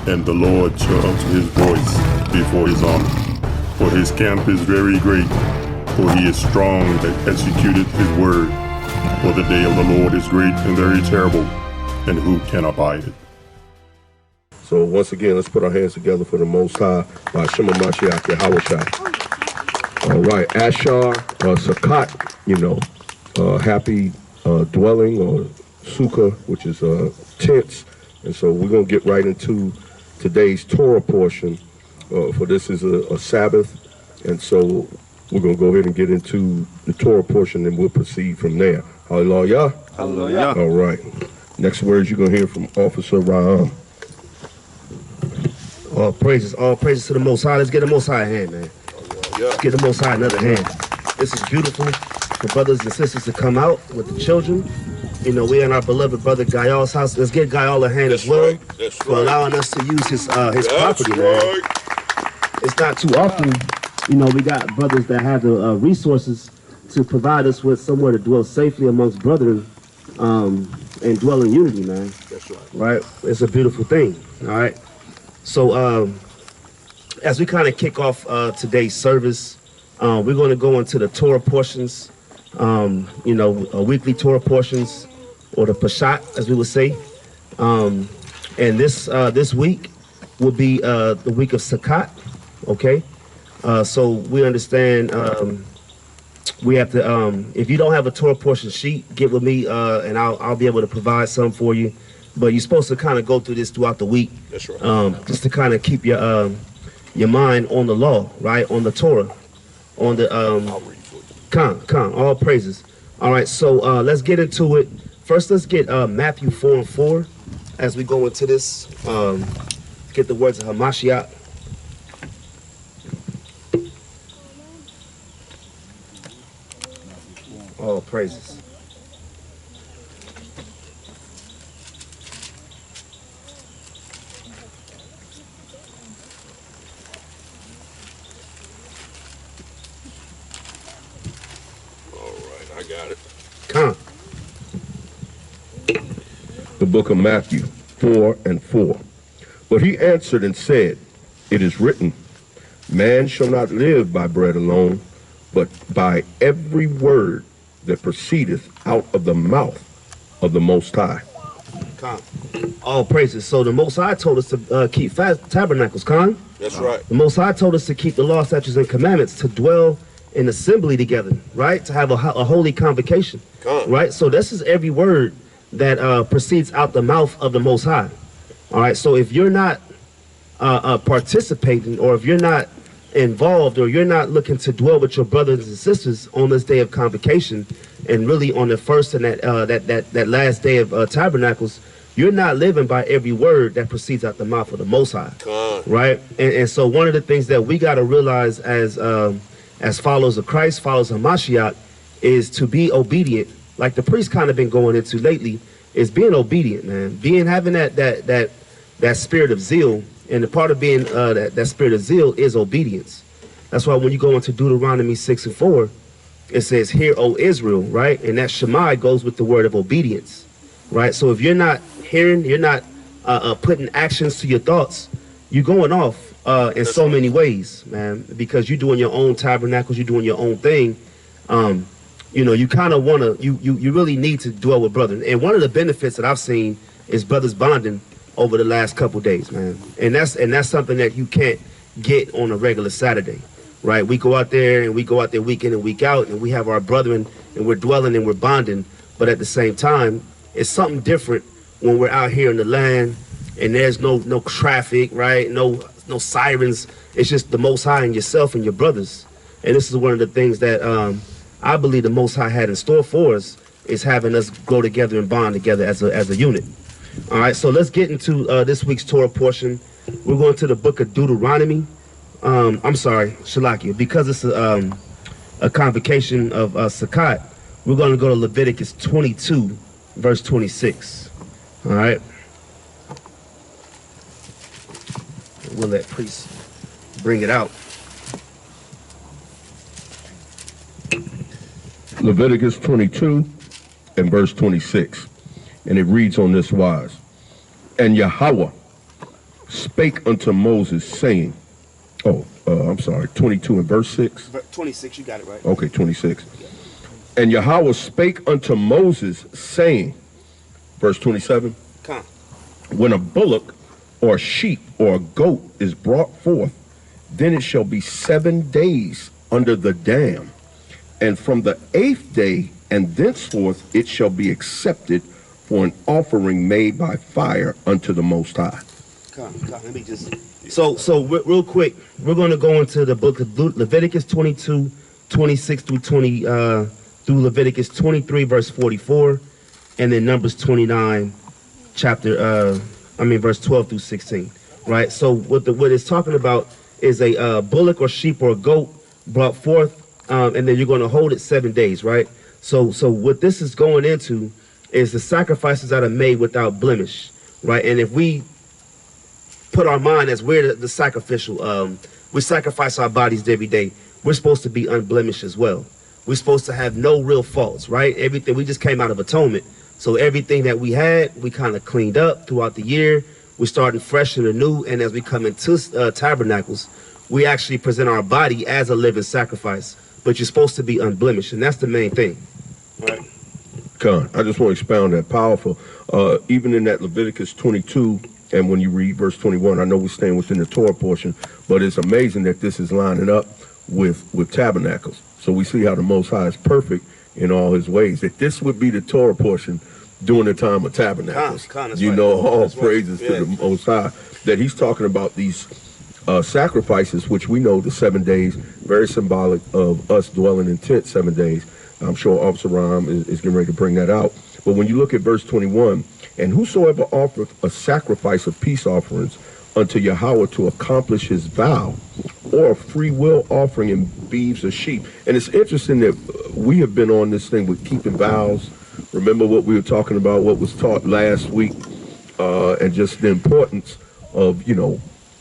and the Lord shall utter his voice before his army. For his camp is very great, for he is strong that executeth his word. For the day of the Lord is great and very terrible, and who can abide it? So once again, let's put our hands together for the Most High by Shema Mashiach YAHAWAH'S. All right, Ashar, Sukkot, happy dwelling, or Sukkot, which is tents. And so we're going to get right into today's Torah portion, for this is a Sabbath. And so we're going to go ahead and get into the Torah portion, and we'll proceed from there. Hallelujah. Hallelujah. All right. Next words you're going to hear from Officer Raham. All praises to the Most High. Let's get the Most High a hand, man. Let's get the Most High another hand. This is beautiful for brothers and sisters to come out with the children. We're in our beloved brother Gayal's house. Let's get Gayal a hand as well for allowing us to use his property, man. It's not too often, we got brothers that have the resources to provide us with somewhere to dwell safely amongst brethren, and dwell in unity, man. That's right. Right? It's a beautiful thing, all right? So as we kind of kick off today's service, we're going to go into the Torah portions, weekly Torah portions, or the Pashat, as we would say. And this week will be the week of Sukkot, okay? So we understand we have to, if you don't have a Torah portion sheet, get with me and I'll be able to provide some for you. But you're supposed to kind of go through this throughout the week. That's right. Just to kind of keep your mind on the law, right? On the Torah. On the I'll read for you. all praises. All right, so let's get into it. First, let's get Matthew 4:4 as we go into this. Get the words of Hamashiach. All praises. I got it. Come. The book of Matthew 4:4. But he answered and said, it is written, man shall not live by bread alone, but by every word that proceedeth out of the mouth of the Most High. Come. All praises. So the Most High told us to keep tabernacles, Con. That's right. The Most High told us to keep the law, statutes, and commandments, to dwell in assembly together, right? To have a holy convocation, right? So this is every word that proceeds out the mouth of the Most High. All right, so if you're not participating, or if you're not involved, or you're not looking to dwell with your brothers and sisters on this day of convocation, and really on the first and that last day of Tabernacles, you're not living by every word that proceeds out the mouth of the Most High, right? And so one of the things that we got to realize as followers of Christ, followers of Mashiach, is to be obedient. Like the priest kind of been going into lately, is being obedient, man. Having that spirit of zeal, and the part of being that spirit of zeal is obedience. That's why when you go into Deuteronomy 6:4, it says, "Hear, O Israel," right? And that Shema goes with the word of obedience, right? So if you're not hearing, you're not putting actions to your thoughts, you're going off in so many ways, man, because you're doing your own tabernacles, you're doing your own thing. You kind of want to, you really need to dwell with brethren. And one of the benefits that I've seen is brothers bonding over the last couple days, man. And that's something that you can't get on a regular Saturday, right? We go out there week in and week out, and we have our brethren, and we're dwelling and we're bonding. But at the same time, it's something different when we're out here in the land and there's no traffic, right? No sirens. It's just the Most High and yourself and your brothers. And this is one of the things that I believe the Most High had in store for us, is having us grow together and bond together as a unit. All right, so let's get into this week's Torah portion. We're going to the book of Deuteronomy. I'm sorry, Shalakia, because it's a convocation of Sukkot, we're going to go to Leviticus 22, verse 26. All right. We'll let priests bring it out. Leviticus 22 and verse 26. And it reads on this wise. And Yahweh spake unto Moses, saying, I'm sorry, 22 and verse 6. 26, you got it right. Okay, 26. And Yahweh spake unto Moses, saying, verse 27, Come. when a bullock or a sheep or a goat is brought forth, then it shall be 7 days under the dam. And from the 8th day and thenceforth it shall be accepted for an offering made by fire unto the Most High. Come. Let me just... So real quick, we're going to go into the book of Leviticus 22, 26 through 20, through Leviticus 23, verse 44, and then Numbers 29, verse 12 through 16, right? So what it's talking about is a bullock or sheep or a goat brought forth, and then you're going to hold it 7 days, right? So what this is going into is the sacrifices that are made without blemish, right? And if we put our mind as we're the sacrificial, we sacrifice our bodies every day, we're supposed to be unblemished as well. We're supposed to have no real faults, right? Everything, we just came out of atonement. So everything that we had, we kind of cleaned up throughout the year. We're starting fresh and anew. And as we come into Tabernacles, we actually present our body as a living sacrifice. But you're supposed to be unblemished. And that's the main thing. Right. Con, I just want to expound that powerful. Even in that Leviticus 22, and when you read verse 21, I know we're staying within the Torah portion, but it's amazing that this is lining up with Tabernacles. So we see how the Most High is perfect in all his ways. That this would be the Torah portion during the time of Tabernacles. All praises to the Most High. That he's talking about these sacrifices, which we know the 7 days, very symbolic of us dwelling in tents 7 days. I'm sure Officer Ram is getting ready to bring that out. But when you look at verse 21, and whosoever offereth a sacrifice of peace offerings unto Yahweh to accomplish his vow, or a free will offering in beeves or sheep. And it's interesting that we have been on this thing with keeping vows. Remember what we were talking about, what was taught last week, and just the importance of,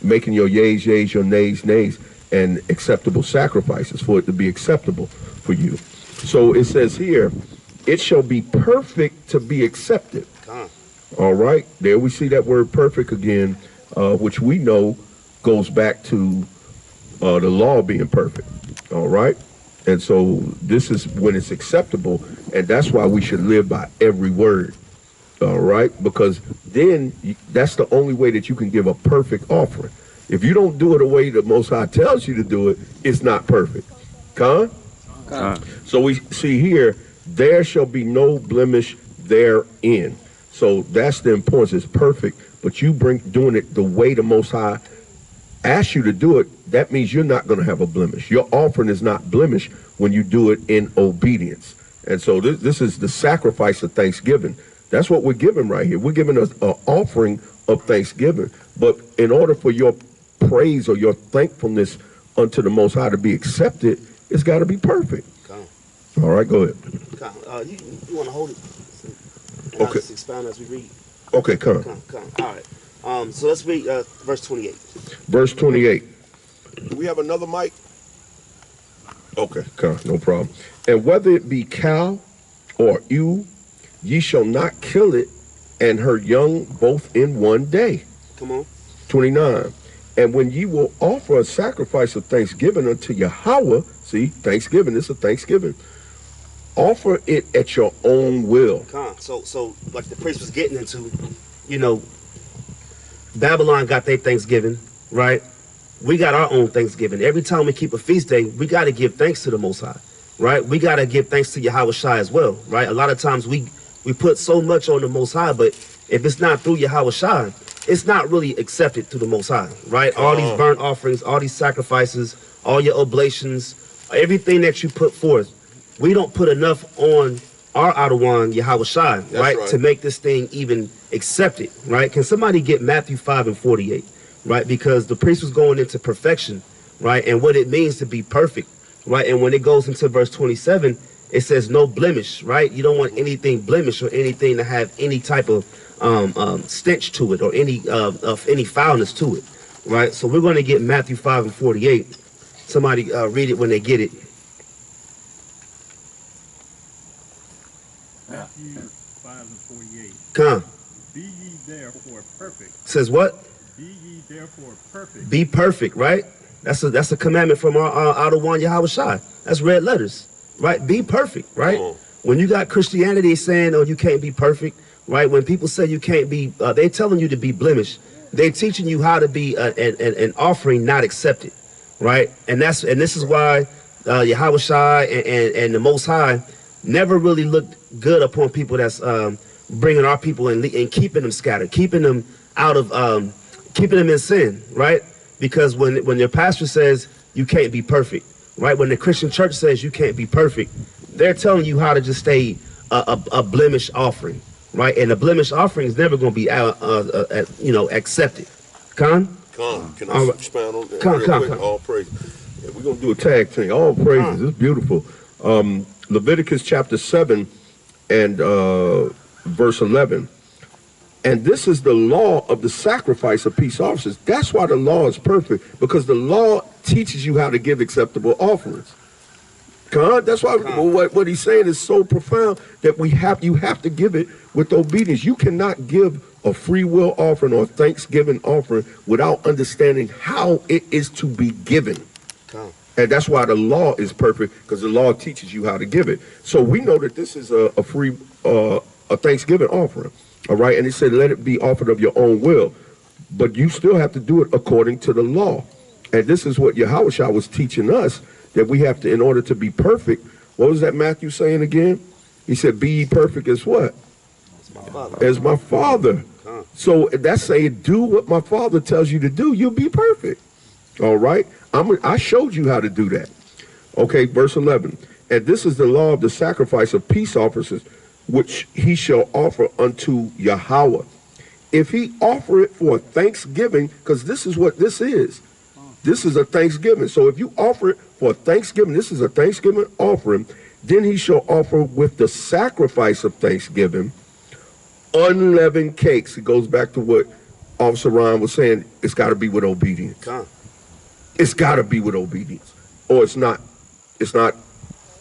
making your yeas, yeas, your nays, nays, and acceptable sacrifices for it to be acceptable for you. So it says here, it shall be perfect to be accepted. All right, there we see that word perfect again, which we know goes back to the law being perfect. All right, and so this is when it's acceptable, and that's why we should live by every word. All right, because then that's the only way that you can give a perfect offering. If you don't do it the way the Most High tells you to do it, it's not perfect. Con? So we see here, there shall be no blemish therein. So that's the importance. It's perfect, but you doing it the way the Most High asks you to do it. That means you're not going to have a blemish. Your offering is not blemished when you do it in obedience. And so this is the sacrifice of thanksgiving. That's what we're giving right here. We're giving us an offering of thanksgiving. But in order for your praise or your thankfulness unto the Most High to be accepted, it's got to be perfect. All right, go ahead. You want to hold it? And okay. I'll just expound as we read. Okay, come. All right. So let's read verse 28. Verse 28. Do we have another mic? Okay, come. No problem. And whether it be cow or ewe, ye shall not kill it and her young both in 1 day. Come on. 29. And when ye will offer a sacrifice of thanksgiving unto Yahweh, see, thanksgiving, this is a thanksgiving, offer it at your own will. So like the priest was getting into, Babylon got their Thanksgiving, right? We got our own Thanksgiving. Every time we keep a feast day, we got to give thanks to the Most High, right? We got to give thanks to YAHAWAH'S as well, right? A lot of times we put so much on the Most High, but if it's not through YAHAWAH'S, it's not really accepted to the Most High, right? All these burnt offerings, all these sacrifices, all your oblations, everything that you put forth, we don't put enough on our Adawan YAHAWAH'S, right? To make this thing even accepted, right? Can somebody get Matthew 5 and 48, right? Because the priest was going into perfection, right? And what it means to be perfect, right? And when it goes into verse 27, it says no blemish, right? You don't want anything blemish or anything to have any type of stench to it or any foulness to it, right? So we're going to get Matthew 5 and 48. Somebody read it when they get it. Matthew 5 and 48. Come. Be ye therefore perfect. Says what? Be ye therefore perfect. Be perfect, right? That's a commandment from our out of one YAHAWAH'S. That's red letters, right? Be perfect, right? When you got Christianity saying, oh, you can't be perfect, right? When people say you can't be, they're telling you to be blemished. They're teaching you how to be an offering not accepted, right? And this is why YAHAWAH'S and the Most High never really looked good upon people that's bringing our people and keeping them scattered, keeping them out of, keeping them in sin, right? Because when your pastor says you can't be perfect, right? When the Christian church says you can't be perfect, they're telling you how to just stay a blemish offering, right? And a blemish offering is never going to be accepted. Can I expound on that? Con. All praise. Yeah, we're going to do a tag team. All praises. It's beautiful. Leviticus chapter 7 and verse 11. And this is the law of the sacrifice of peace offerings. That's why the law is perfect, because the law teaches you how to give acceptable offerings. That's why what he's saying is so profound that you have to give it with obedience. You cannot give a free will offering or thanksgiving offering without understanding how it is to be given. And that's why the law is perfect, because the law teaches you how to give it. So we know that this is a free a thanksgiving offering. All right, and he said, let it be offered of your own will. But you still have to do it according to the law. And this is what YAHAWAH'S was teaching us, that we have to, in order to be perfect. What was that Matthew saying again? He said, be ye perfect as what? As my Father. So that's saying, do what my Father tells you to do. You'll be perfect. All right, I showed you how to do that. Okay, verse 11. And this is the law of the sacrifice of peace offerings, which he shall offer unto Yahweh. If he offer it for thanksgiving, because this is what this is. This is a thanksgiving. So if you offer it for thanksgiving, this is a thanksgiving offering, then he shall offer with the sacrifice of thanksgiving unleavened cakes. It goes back to what Officer Ryan was saying. It's got to be with obedience. It's got to be with obedience, or it's not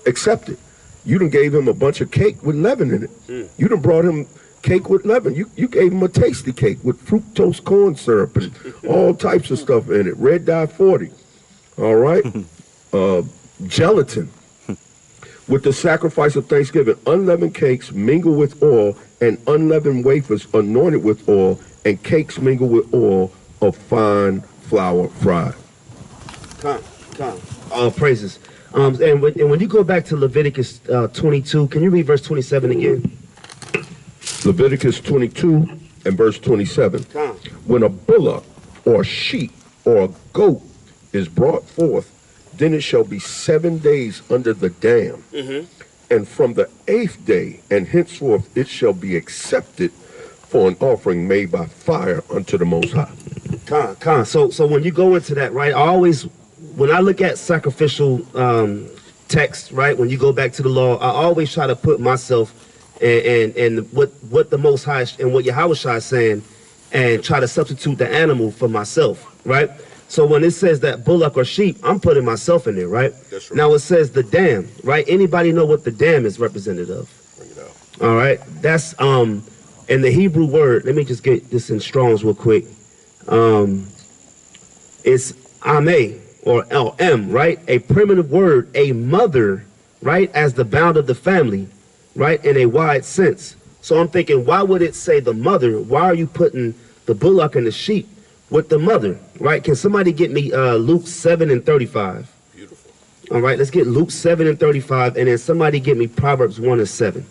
accepted. You done gave him a bunch of cake with leaven in it. You done brought him cake with leaven. You gave him a tasty cake with fructose corn syrup and all types of stuff in it. Red dye 40. All right. Gelatin. With the sacrifice of thanksgiving, unleavened cakes mingled with oil, and unleavened wafers anointed with oil, and cakes mingled with oil of fine flour fried. All praises. And when you go back to Leviticus 22, can you read verse 27 again? Leviticus 22 and verse 27. When a bullock or a sheep or a goat is brought forth, then it shall be 7 days under the dam. And from the 8th day and henceforth it shall be accepted for an offering made by fire unto the Most High. So when you go into that, right, when I look at sacrificial text, right, when you go back to the law, I always try to put myself and what the Most High and what YAHAWAH'S is saying, and try to substitute the animal for myself, right? So when it says that bullock or sheep, I'm putting myself in there, right? That's right. Now it says the dam, right? Anybody know what the dam is representative of? Bring it out. All right, that's in the Hebrew word. Let me just get this in Strong's real quick. It's ame or LM, right? A primitive word, a mother, right, as the bound of the family, right, in a wide sense. So I'm thinking, why would it say the mother? Why are you putting the bullock and the sheep with the mother, right? Can somebody get me Luke 7 and 35? Beautiful. All right, let's get Luke 7 and 35, and then somebody get me Proverbs 1 and 7.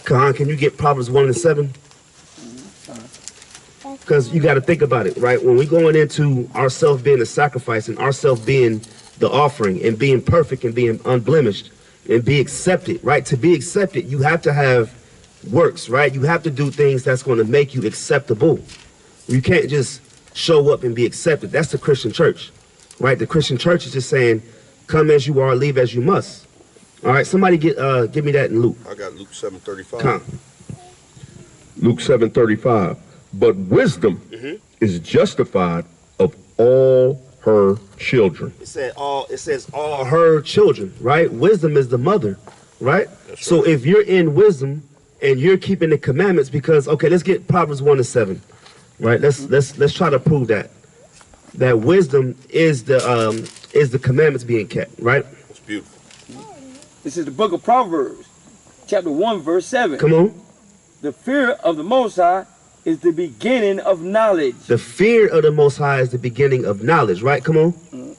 Khan, can you get Proverbs 1 and 7? Because you got to think about it, right? When we're going into ourselves being the sacrifice and ourselves being the offering and being perfect and being unblemished and be accepted, right? To be accepted, you have to have works, right? You have to do things that's going to make you acceptable. You can't just show up and be accepted. That's the Christian church, right? The Christian church is just saying, come as you are, leave as you must. All right, somebody give me that in Luke. I got Luke 7:35. Come. Luke 7:35. But wisdom is justified of all her children. It says all her children, right? Wisdom is the mother, right? So if you're in wisdom and you're keeping the commandments, because, okay, let's get Proverbs 1 and 7. right? Let's try to prove that wisdom is the commandments being kept, right? It's beautiful. This is the book of Proverbs, chapter 1, verse 7. Come on. The fear of the Most High is the beginning of knowledge. The fear of the Most High is the beginning of knowledge, right? Come on.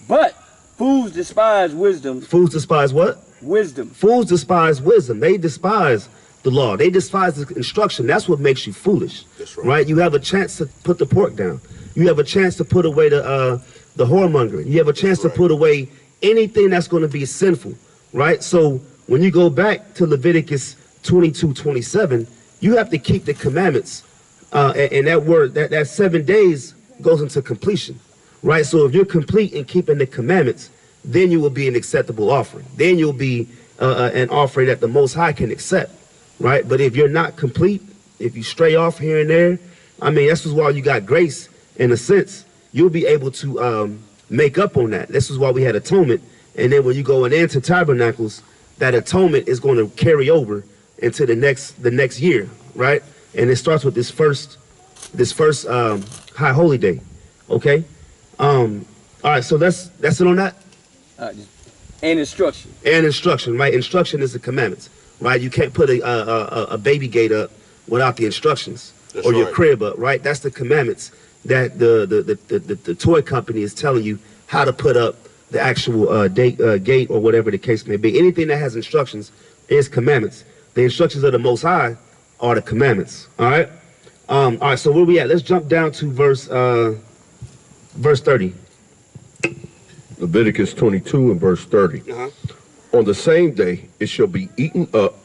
But fools despise wisdom. Fools despise what? Wisdom. Fools despise wisdom. They despise the law. They despise the instruction. That's what makes you foolish. That's right. Right? You have a chance to put the pork down. You have a chance to put away the whoremongering. You have a chance to put away anything that's going to be sinful, right? So when you go back to Leviticus 22:27, you have to keep the commandments, and that word, that 7 days goes into completion, right? So if you're complete in keeping the commandments, then you will be an acceptable offering. Then you'll be an offering that the Most High can accept, right? But if you're not complete, if you stray off here and there, I mean, that's just why you got grace in a sense. You'll be able to make up on that. This is why we had atonement. And then when you go into Tabernacles, that atonement is going to carry over into the next year, right? And it starts with this first high holy day. Okay. All right. So that's it on that. And instruction. And instruction, right? Instruction is the commandments, right? You can't put a baby gate up without the instructions. That's or your right. crib up, right? That's the commandments that the toy company is telling you how to put up the actual gate or whatever the case may be. Anything that has instructions is commandments. The instructions of the Most High are the commandments. All right. All right. So where we at? Let's jump down to verse 30. Leviticus 22 and verse 30. On the same day it shall be eaten up.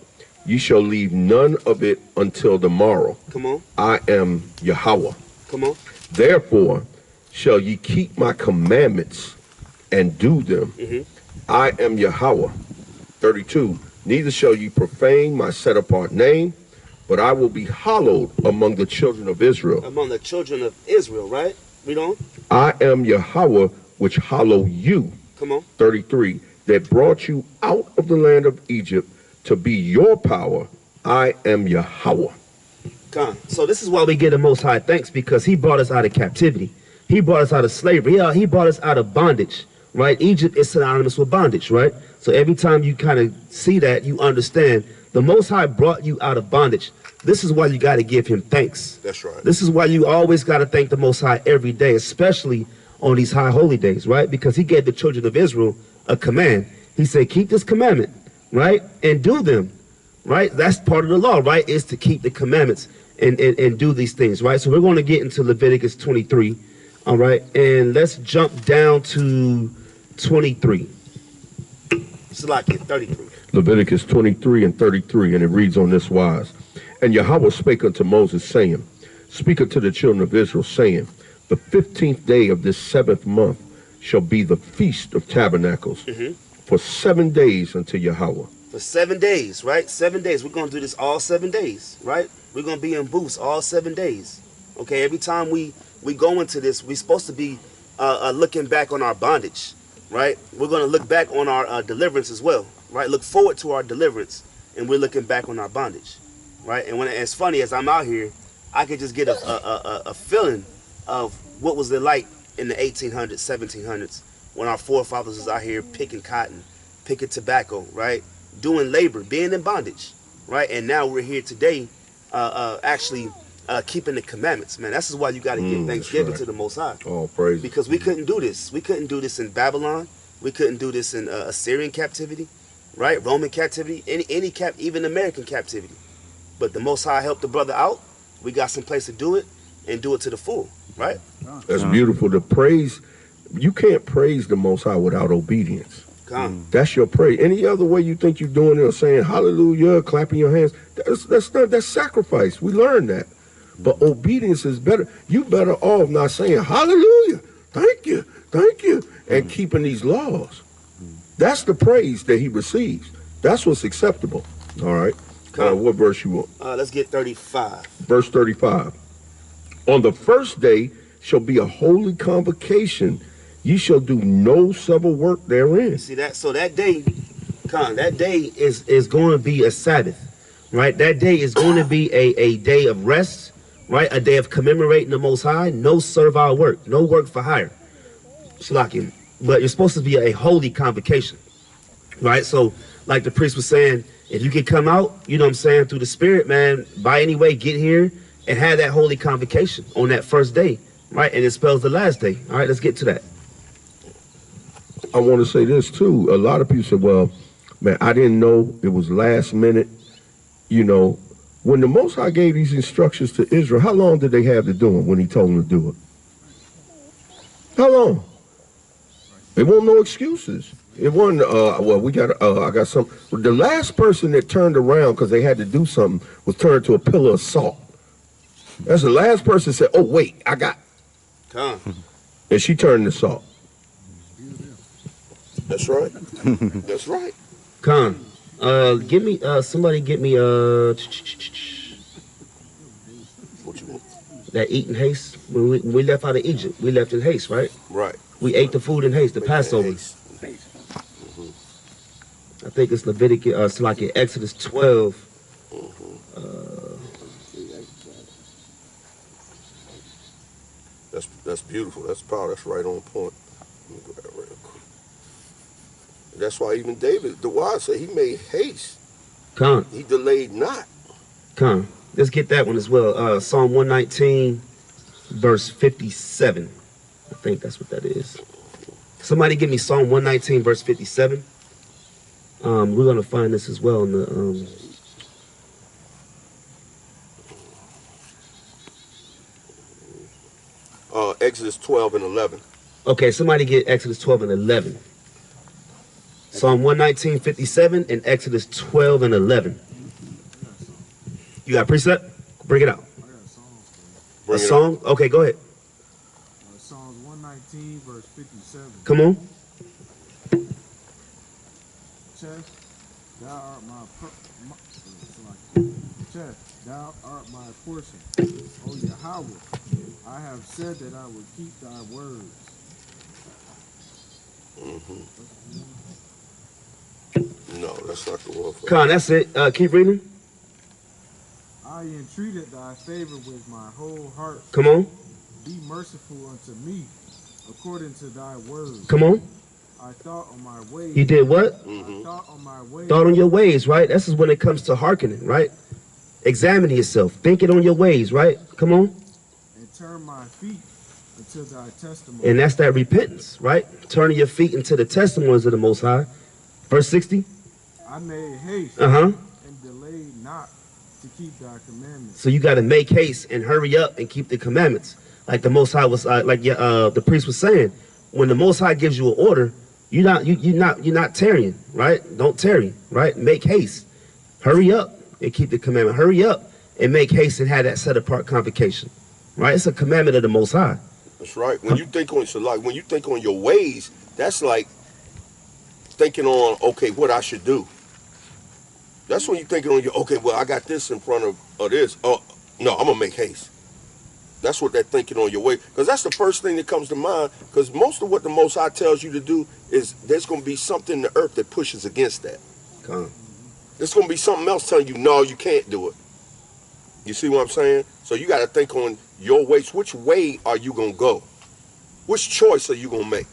Ye shall leave none of it until the morrow. Come on. I am Yahweh. Come on. Therefore shall ye keep my commandments and do them. I am Yahweh. 32. Neither shall ye profane my set apart name, but I will be hallowed among the children of Israel. Among the children of Israel, right? Read on. I am Yahweh, which hallow you. Come on. 33. That brought you out of the land of Egypt to be your power. I am Yahweh. Come. So this is why we give the Most High thanks, because he brought us out of captivity. He brought us out of slavery. He brought us out of bondage, right? Egypt is synonymous with bondage, right? So every time you kind of see that, you understand the Most High brought you out of bondage. This is why you got to give him thanks. That's right. This is why you always got to thank the Most High every day, especially on these high holy days, right? Because he gave the children of Israel a command. He said, keep this commandment, right? And do them, right? That's part of the law, right? Is to keep the commandments and do these things, right? So we're going to get into Leviticus 23, all right? And let's jump down to 23. Salakia, 33. Leviticus 23 and 33, and it reads on this wise. And Yahweh spake unto Moses, saying, Speak unto the children of Israel, saying, The 15th day of this 7th month shall be the feast of tabernacles, for 7 days unto Yahweh. For 7 days, right? 7 days. We're going to do this all 7 days, right? We're going to be in booths all 7 days. Okay, every time we go into this, we're supposed to be looking back on our bondage, right? We're going to look back on our deliverance as well, right? Look forward to our deliverance, and we're looking back on our bondage, right? And when it's funny, as I'm out here, I could just get a feeling of what was it like in the 1800s, 1700s, when our forefathers was out here picking cotton, picking tobacco, right? Doing labor, being in bondage, right? And now we're here today actually keeping the commandments, man. That's why you got to give thanksgiving to the Most High. All praise. Because we couldn't do this. We couldn't do this in Babylon. We couldn't do this in Assyrian captivity, right? Roman captivity, even American captivity. But the Most High helped the brother out. We got some place to do it and do it to the full, right? That's beautiful. The praise, you can't praise the Most High without obedience. That's your praise. Any other way you think you're doing it or saying hallelujah, clapping your hands, that's sacrifice. We learned that. But obedience is better. You better off not saying hallelujah, thank you, and keeping these laws. That's the praise that he receives. That's what's acceptable. All right. What verse you want? Let's get 35. Verse 35. On the first day shall be a holy convocation. Ye shall do no civil work therein. See that? So that day, that day is going to be a Sabbath, right? That day is going to be a day of rest, right? A day of commemorating the Most High, no servile work, no work for hire. Shalaki. But you're supposed to be a holy convocation, right? So, like the priest was saying, if you can come out, you know what I'm saying, through the Spirit, man, by any way, get here and have that holy convocation on that first day, right? And it spells the last day. All right, let's get to that. I want to say this too. A lot of people say, well, man, I didn't know it was last minute. You know, when the Most High gave these instructions to Israel, how long did they have to do it when he told them to do it? How long? It wasn't no excuses. It wasn't, well, we got, I got some. The last person that turned around because they had to do something was turned to a pillar of salt. That's the last person that said, oh, wait, I got. Come. And she turned to salt. That's right. That's right. Come. Give me, somebody get me, What you want? that eat in haste. When we left out of Egypt, we left in haste, right? Right. We ate the food in haste, the Passover. I think it's Leviticus, it's like in Exodus 12. That's beautiful. That's power. That's right on point. Let me go that real quick. That's why even David, the wise, said he made haste. Come. He delayed not. Come. Let's get that one as well. Psalm 119, verse 57. I think that's what that is. Somebody give me Psalm 119, verse 57. We're going to find this as well in the... Exodus 12 and 11. Okay, somebody get Exodus 12 and 11. Psalm 119, 57 and Exodus 12 and 11. You got a precept? Bring it out. Bring a it song? Okay, go ahead. Psalms 119, verse 57. Come on. Chest, thou art chest, thou art my portion. O Yahweh, I have said that I will keep thy words. No, that's not the word for Come on, that's it. Keep reading. I entreated thy favor with my whole heart. Come on. Be merciful unto me, according to thy word. Come on. I thought on my ways. You did what? I thought on my ways. Thought on your ways, right? This is when it comes to hearkening, right? Examining yourself. Thinking on your ways, right? Come on. And turn my feet into thy testimony. And that's that repentance, right? Turning your feet into the testimonies of the Most High. Verse 60. I made haste Uh-huh. and delayed not to keep thy commandments. So you got to make haste and hurry up and keep the commandments. Like the Most High was, the priest was saying, when the Most High gives you an order, you're not tarrying, right? Don't tarry, right? Make haste. Hurry up and keep the commandment. Hurry up and make haste and have that set apart convocation, right? It's a commandment of the Most High. That's right. When you think on when you think on your ways, that's like thinking on, okay, what I should do. That's when you're thinking on your, okay, well, I got this in front of this. Oh, no, I'm going to make haste. That's what that thinking on your way. Because that's the first thing that comes to mind. Because most of what the Most High tells you to do is there's going to be something in the earth that pushes against that. There's going to be something else telling you, no, you can't do it. You see what I'm saying? So you got to think on your ways. Which way are you going to go? Which choice are you going to make?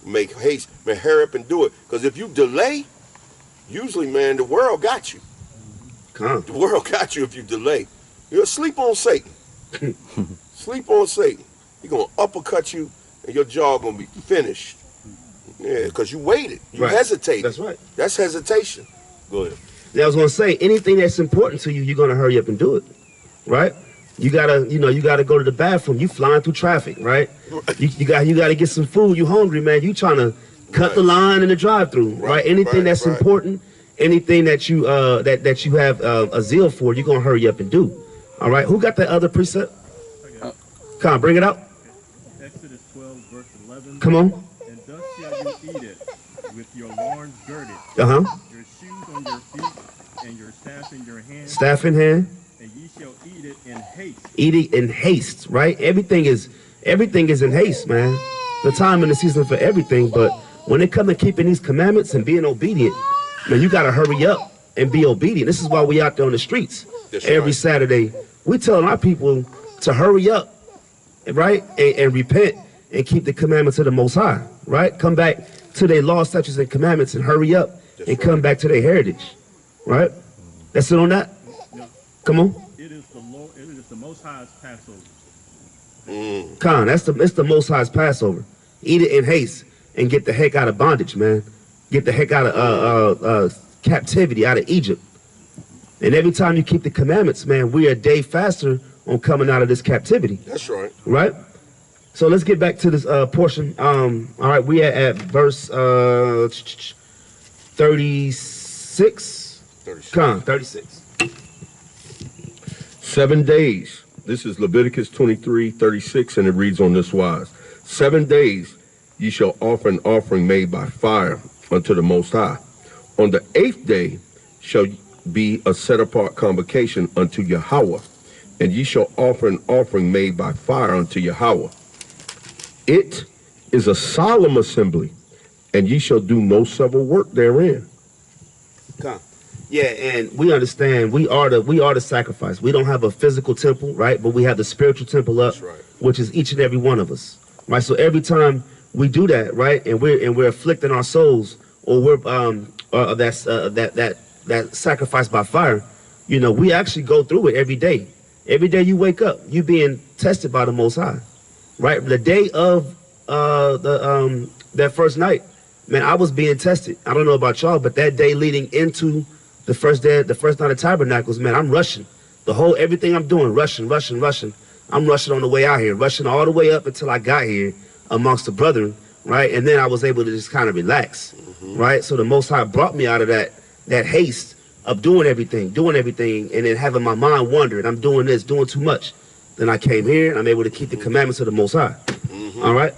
Make haste, man, hurry up and do it. Because if you delay, usually, man, the world got you. The world got you if you delay. You'll sleep on Satan. Sleep on Satan. He's going to uppercut you, and your jaw going to be finished. Yeah, because you waited. You hesitated. That's right. That's hesitation. Go ahead. Yeah, I was gonna say, anything that's important to you, you're gonna hurry up and do it, right? You gotta go to the bathroom. You flying through traffic, right? You gotta get some food. You hungry, man? You trying to cut the line in the drive-through, right? Anything that's important, anything that you that you have a zeal for, you're gonna hurry up and do. All right. Who got that other precept? Come on, bring it out. Exodus 12, verse 11. Come on. And thus shall you eat it, with your loins girded, Uh-huh. your shoes on your feet, and your staff in your hand. Staff in hand. And ye shall eat it in haste. Eat it in haste, right? Everything is in haste, man. The time and the season for everything, but when it comes to keeping these commandments and being obedient, man, you gotta hurry up and be obedient. This is why we out there on the streets. every Saturday. We telling our people to hurry up, right, and repent and keep the commandments of the Most High, right? Come back to their law, statutes, and commandments, and hurry up and come back to their heritage, right? That's it on that. Come on. It is the Most High's Passover. Con, it's the Most High's Passover. Eat it in haste and get the heck out of bondage, man. Get the heck out of captivity, out of Egypt. And every time you keep the commandments, man, we are a day faster on coming out of this captivity. That's right. Right? So let's get back to this portion. All right, we are at verse 36. 36. Con, 36. 7 days. This is Leviticus 23:36, and it reads on this wise. 7 days ye shall offer an offering made by fire unto the Most High. On the 8th day shall be a set-apart convocation unto Yahweh, and ye shall offer an offering made by fire unto Yahweh. It is a solemn assembly, and ye shall do no civil work therein. Come. Yeah, and we understand we are the sacrifice. We don't have a physical temple, right? But we have the spiritual temple up, That's right. which is each and every one of us, right? So every time we do that, right, and we're afflicting our souls, or we're that sacrifice by fire, you know, we actually go through it every day. Every day you wake up, you being tested by the Most High, right? The day of that first night, man, I was being tested. I don't know about y'all, but that day leading into the first night of Tabernacles, man, I'm rushing. Everything I'm doing, rushing. I'm rushing on the way out here, rushing all the way up until I got here amongst the brethren, right? And then I was able to just kind of relax, right? So the Most High brought me out of that haste of doing everything, and then having my mind wandering. I'm doing this, doing too much. Then I came here, and I'm able to keep the commandments of the Most High. All right?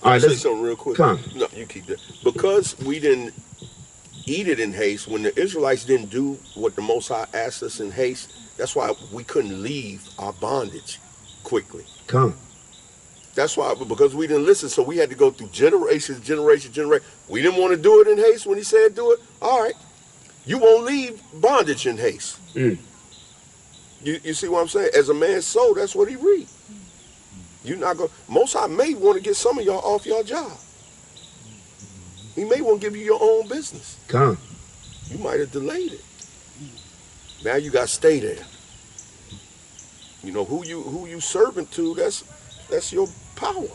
All right, Say something real quick. Come. No, you keep that. Because we didn't eat it in haste, when the Israelites didn't do what the Most High asked us in haste, that's why we couldn't leave our bondage quickly. Come. That's why, because we didn't listen, so we had to go through generation. We didn't want to do it in haste when he said do it. All right. You won't leave bondage in haste. You see what I'm saying? As a man's soul, that's what he read. You're not going. Most High may want to get some of y'all off your job. He may want to give you your own business. Come. You might have delayed it. Now you got to stay there. You know who you serving to. That's your power.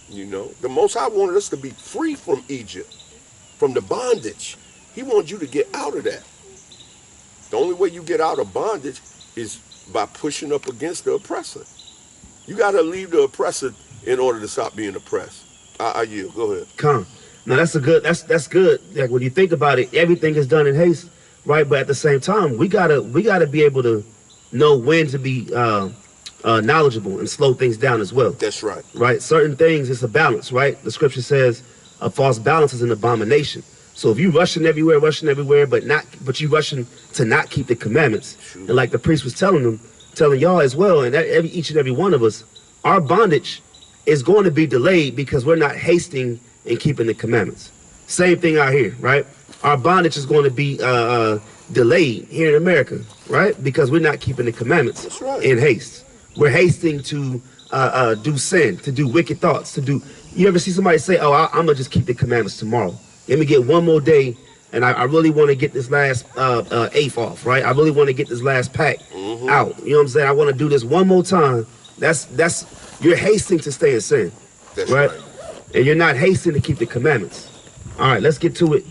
You know the Most High wanted us to be free from Egypt, from the bondage. He wants you to get out of that. The only way you get out of bondage is by pushing up against the oppressor. You got to leave the oppressor in order to stop being oppressed. I yield. Go ahead. Come. Now that's good. Like when you think about it, everything is done in haste, right? But at the same time, we gotta be able to know when to be knowledgeable and slow things down as well. That's right. Right? Certain things, it's a balance, right? The scripture says a false balance is an abomination. So if you rushing everywhere, but you rushing to not keep the commandments, and like the priest was telling y'all as well, and each and every one of us, our bondage is going to be delayed because we're not hasting and keeping the commandments. Same thing out here, right? Our bondage is going to be delayed here in America, right? Because we're not keeping the commandments in haste. We're hasting to do sin, to do wicked thoughts, to do. You ever see somebody say, "Oh, I'm gonna just keep the commandments tomorrow. Let me get one more day, and I really want to get this last eighth off, right? I really want to get this last pack out. You know what I'm saying? I want to do this one more time. That's you're hasting to stay in sin, That's right? And you're not hasting to keep the commandments. All right, let's get to it.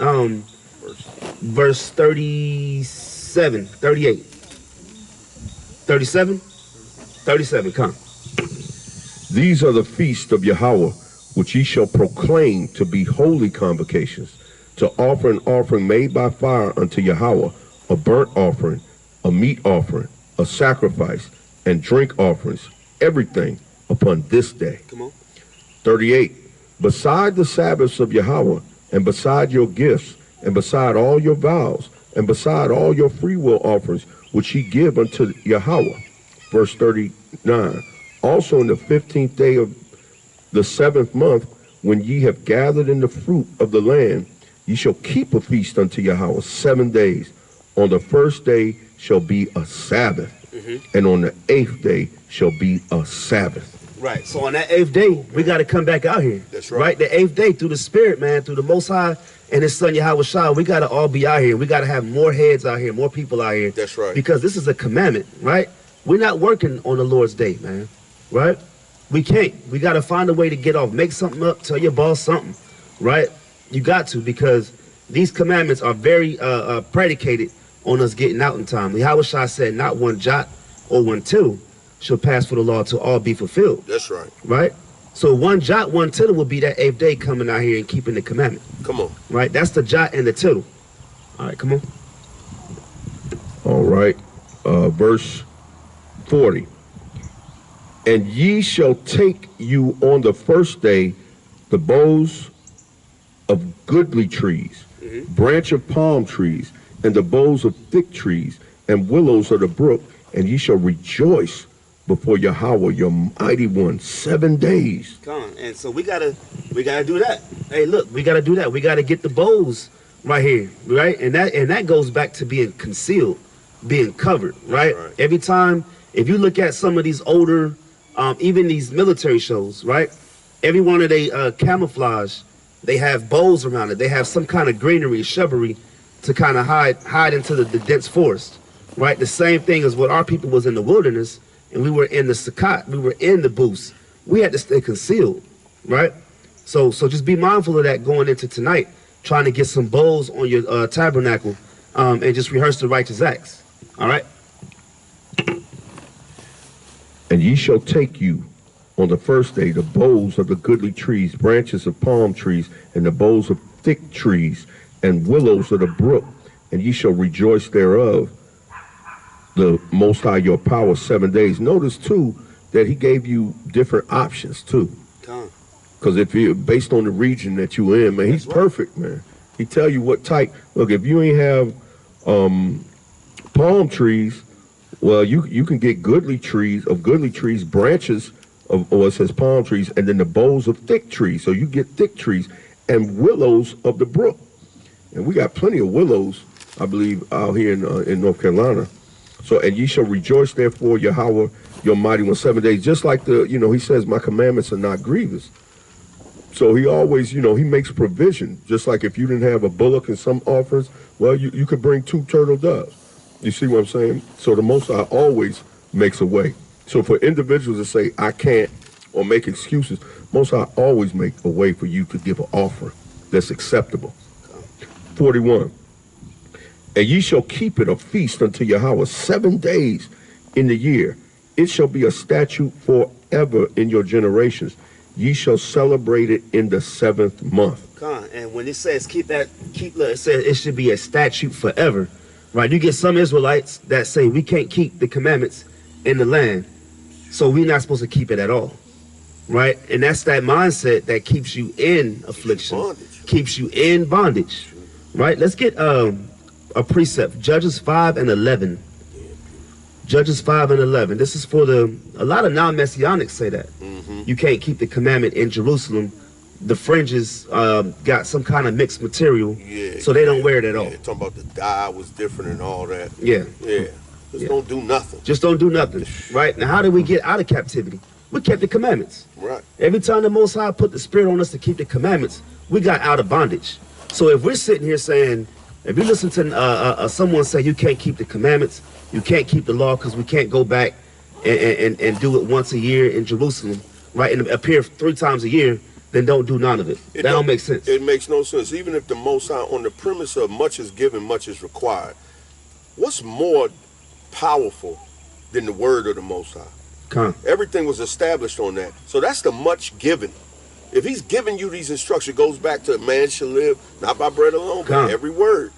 Verse 37, 38. 37? 37, come. These are the feasts of Yahweh, which ye shall proclaim to be holy convocations, to offer an offering made by fire unto Yahweh, a burnt offering, a meat offering, a sacrifice, and drink offerings, everything upon this day. Come on. 38. Beside the Sabbaths of Yahweh, and beside your gifts, and beside all your vows, and beside all your freewill offerings, which ye give unto Yahweh. Verse 39. Also in the 15th day of the 7th month, when ye have gathered in the fruit of the land, ye shall keep a feast unto Yahweh 7 days. On the first day shall be a Sabbath, and on the 8th day shall be a Sabbath. Right. So on that 8th day, we got to come back out here. That's right. The 8th day, through the Spirit, man, through the Most High and His Son YAHAWAH'S, we got to all be out here. We got to have more heads out here, more people out here. That's right. Because this is a commandment, right? We're not working on the Lord's day, man. Right? We can't. We got to find a way to get off. Make something up. Tell your boss something. Right? You got to, because these commandments are very predicated on us getting out in time. YAHAWAH'S said, not one jot or one tittle shall pass for the law to all be fulfilled. That's right. Right? So one jot, one tittle will be that 8th day coming out here and keeping the commandment. Come on. Right? That's the jot and the tittle. All right, come on. All right. Verse 40. And ye shall take you on the first day the boughs of goodly trees, branch of palm trees, and the boughs of thick trees, and willows of the brook, and ye shall rejoice before Yahweh, your mighty one, 7 days. Come on. And so we gotta do that. Hey, look, we gotta do that. We gotta get the bowls right here, right? And that goes back to being concealed, being covered, right? Every time, if you look at some of these older, even these military shows, right? Every one of they camouflage, they have bowls around it. They have some kind of greenery, shrubbery to kind of hide into the dense forest, right? The same thing as what our people was in the wilderness, and we were in the Sukkot, we were in the booths. We had to stay concealed, right? So just be mindful of that going into tonight, trying to get some bowls on your tabernacle, and just rehearse the righteous acts, all right? And ye shall take you on the first day the boughs of the goodly trees, branches of palm trees, and the boughs of thick trees, and willows of the brook, and ye shall rejoice thereof, the Most High your power 7 days. Notice too that he gave you different options too. Because if you based on the region that you in, man, he's perfect, man. He tell you what type. Look, if you ain't have palm trees, well, you can get goodly trees, branches of, or it says palm trees, and then the boughs of thick trees. So you get thick trees and willows of the brook. And we got plenty of willows, I believe, out here in North Carolina. So, and ye shall rejoice therefore, Yahweh, your mighty one, 7 days. Just like he says, my commandments are not grievous. So he always, he makes provision. Just like if you didn't have a bullock and some offerings, well, you could bring 2 turtle doves. You see what I'm saying? So the Most High always makes a way. So for individuals to say, I can't, or make excuses, Most High always make a way for you to give an offering that's acceptable. 41. And ye shall keep it a feast unto Yahweh 7 days in the year. It shall be a statute forever in your generations. Ye shall celebrate it in the 7th month. And when it says it says it should be a statute forever, right? You get some Israelites that say we can't keep the commandments in the land, so we're not supposed to keep it at all, right? And that's that mindset that keeps you in affliction, keeps you in bondage, right? Let's get a precept, Judges 5 and 11. Judges 5 and 11. This is for a lot of non-messianics say that. You can't keep the commandment in Jerusalem. The fringes got some kind of mixed material, so they don't wear it at all. Talking about the dye was different and all that. Just don't do nothing. Just don't do nothing, right? Now, how did we get out of captivity? We kept the commandments. Right. Every time the Most High put the Spirit on us to keep the commandments, we got out of bondage. So if we're sitting here saying, if you listen to someone say you can't keep the commandments, you can't keep the law because we can't go back and do it once a year in Jerusalem, right, and appear 3 times a year, then don't do none of it. That don't make sense. It makes no sense. Even if the Most High, on the premise of much is given, much is required, what's more powerful than the word of the Most High? Everything was established on that. So that's the much given. If he's giving you these instructions, it goes back to man shall live, not by bread alone, but every word.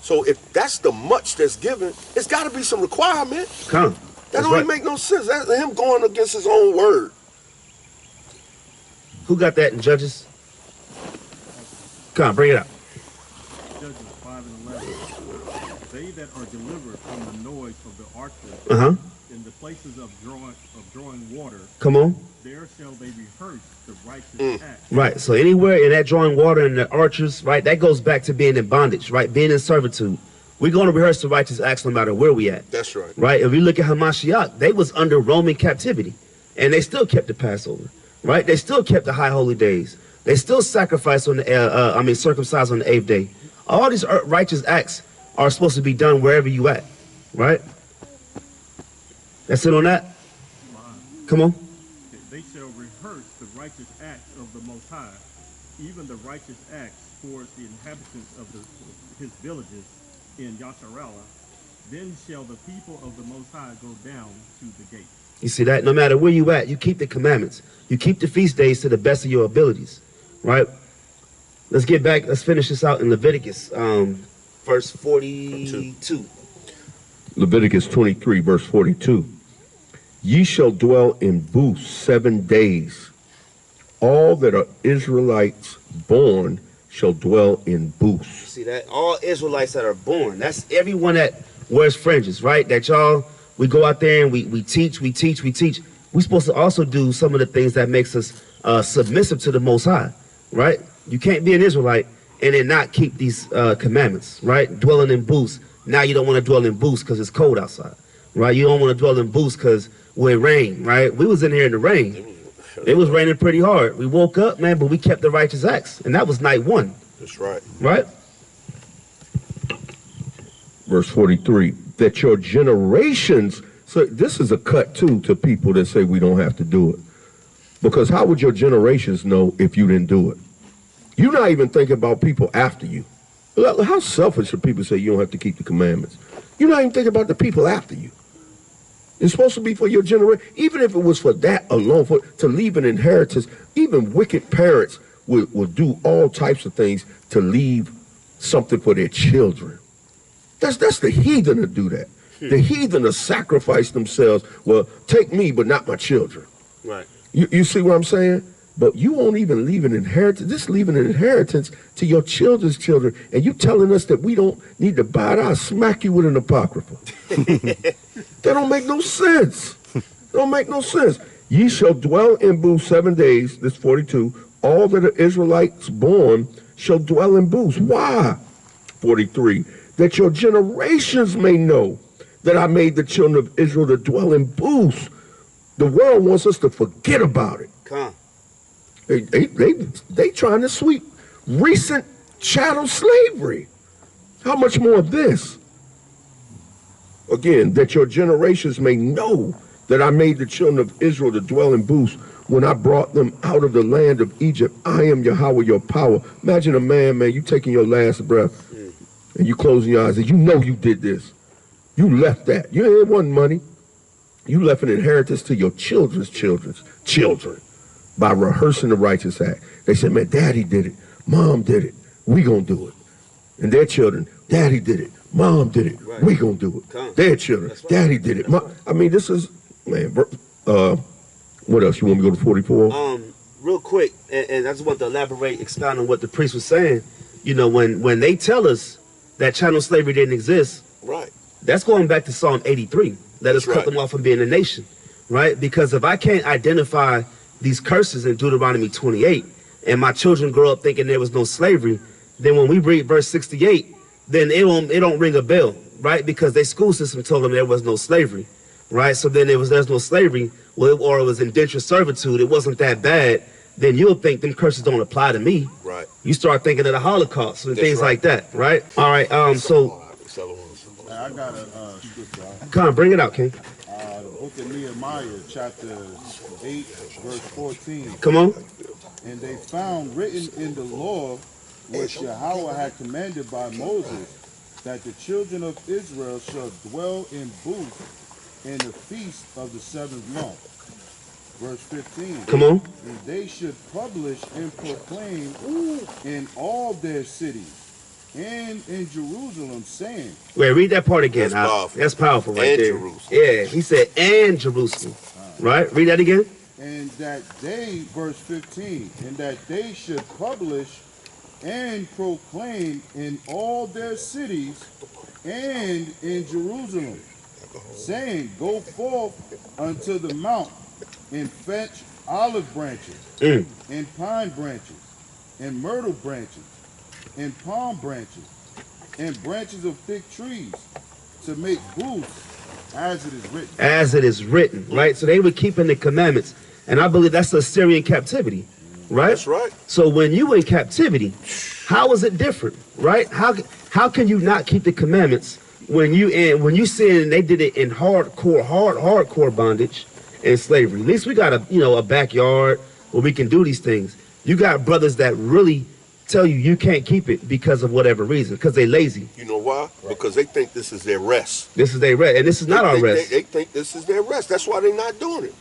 So if that's the much that's given, it's got to be some requirement. That don't even make no sense. That's him going against his own word. Who got that in Judges? Come on, bring it out. Judges 5 and 11. They that are delivered from the noise of the archers in the places of drawing water. Come on. There shall they rehearse the righteous act. Right. So anywhere in that drawing water and the archers, right, that goes back to being in bondage, right? Being in servitude, We're going to rehearse the righteous acts no matter where we at. That's right. Right? If we look at Hamashiach, they was under Roman captivity, and they still kept the Passover. Right? They still kept the high holy days. They still sacrificed on the, circumcised on the 8th day. All these righteous acts are supposed to be done wherever you at. Right? That's it on that? Come on. They shall rehearse the righteous acts of the Most High, even the righteous acts towards the inhabitants of his villages in Yasharallah. Then shall the people of the Most High go down to the gate. You see that? No matter where you at, you keep the commandments. You keep the feast days to the best of your abilities. Right? Let's get back. Let's finish this out in Leviticus, verse 42. Leviticus 23, verse 42. Ye shall dwell in booths 7 days. All that are Israelites born shall dwell in booths. See that? All Israelites that are born. That's everyone that wears fringes, right? That y'all, we go out there and we teach. We're supposed to also do some of the things that makes us submissive to the Most High, right? You can't be an Israelite and then not keep these commandments, right? Dwelling in booths. Now you don't want to dwell in booths because it's cold outside, right? You don't want to dwell in booths because it rain, right? We was in here in the rain. It was raining pretty hard. We woke up, man, but we kept the righteous acts. And that was night 1. That's right. Right? Verse 43. That your generations, so this is a cut too to people that say we don't have to do it. Because how would your generations know if you didn't do it? You're not even thinking about people after you. How selfish are people say you don't have to keep the commandments? You're not even thinking about the people after you. It's supposed to be for your generation. Even if it was for that alone, to leave an inheritance, even wicked parents will do all types of things to leave something for their children. That's the heathen to do that. The heathen to sacrifice themselves. Well, take me, but not my children. Right. You see what I'm saying? But you won't even leave an inheritance. This leaving an inheritance to your children's children. And you telling us that we don't need to buy it. I'll smack you with an apocrypha. That don't make no sense. Don't make no sense. Ye shall dwell in booths 7 days, this 42. All that are Israelites born shall dwell in booths. Why? 43. That your generations may know that I made the children of Israel to dwell in booths. The world wants us to forget about it. Come. They trying to sweep recent chattel slavery. How much more of this? Again, that your generations may know that I made the children of Israel to dwell in booths when I brought them out of the land of Egypt. I am Yahweh, your power. Imagine a man, you taking your last breath and you closing your eyes and you know you did this. You left that. It wasn't money. You left an inheritance to your children's children by rehearsing the righteous act. They said, man, daddy did it. Mom did it. We gonna do it. And their children, daddy did it. Mom did it. Right. We gonna do it. Come. Their children, right. Daddy did it. This is, man, what else? You want me to go to 44? Real quick, and I just want to elaborate, expound on what the priest was saying. When they tell us that chattel slavery didn't exist, right? That's going back to Psalm 83. Let us cut them off from being a nation, right? Because if I can't identify these curses in Deuteronomy 28, and my children grow up thinking there was no slavery, then when we read verse 68, then it don't ring a bell, right? Because their school system told them there was no slavery, right? So then there's no slavery, or it was indentured servitude. It wasn't that bad. Then you'll think them curses don't apply to me. Right. You start thinking of the Holocaust and things like that, right? All right. So I got a scripture. come on, bring it out, King. The book of Nehemiah, chapter 8, verse 14. Come on. And they found written in the law which Yahweh had commanded by Moses, that the children of Israel shall dwell in booths in the feast of the 7th month. Verse 15. Come on. And they should publish and proclaim in all their cities and in Jerusalem, saying. Wait, read that part again. That's powerful. That's powerful right and there. Jerusalem. Yeah, he said, and Jerusalem. Right? Read that again. And that they, verse 15, and that they should publish and proclaim in all their cities and in Jerusalem, saying, go forth unto the mount and fetch olive branches and pine branches and myrtle branches and palm branches and branches of thick trees to make booths, as it is written. As it is written, right? So they were keeping the commandments. And I believe that's the Assyrian captivity, right? That's right. So when you in captivity, how is it different, right? How can you not keep the commandments when you sin and they did it in hardcore bondage and slavery? At least we got a backyard where we can do these things. You got brothers that really tell you can't keep it because of whatever reason, because they lazy. You know why? Because they think this is their rest. This is their rest, and this is not our rest. They think this is their rest. That's why they're not doing it.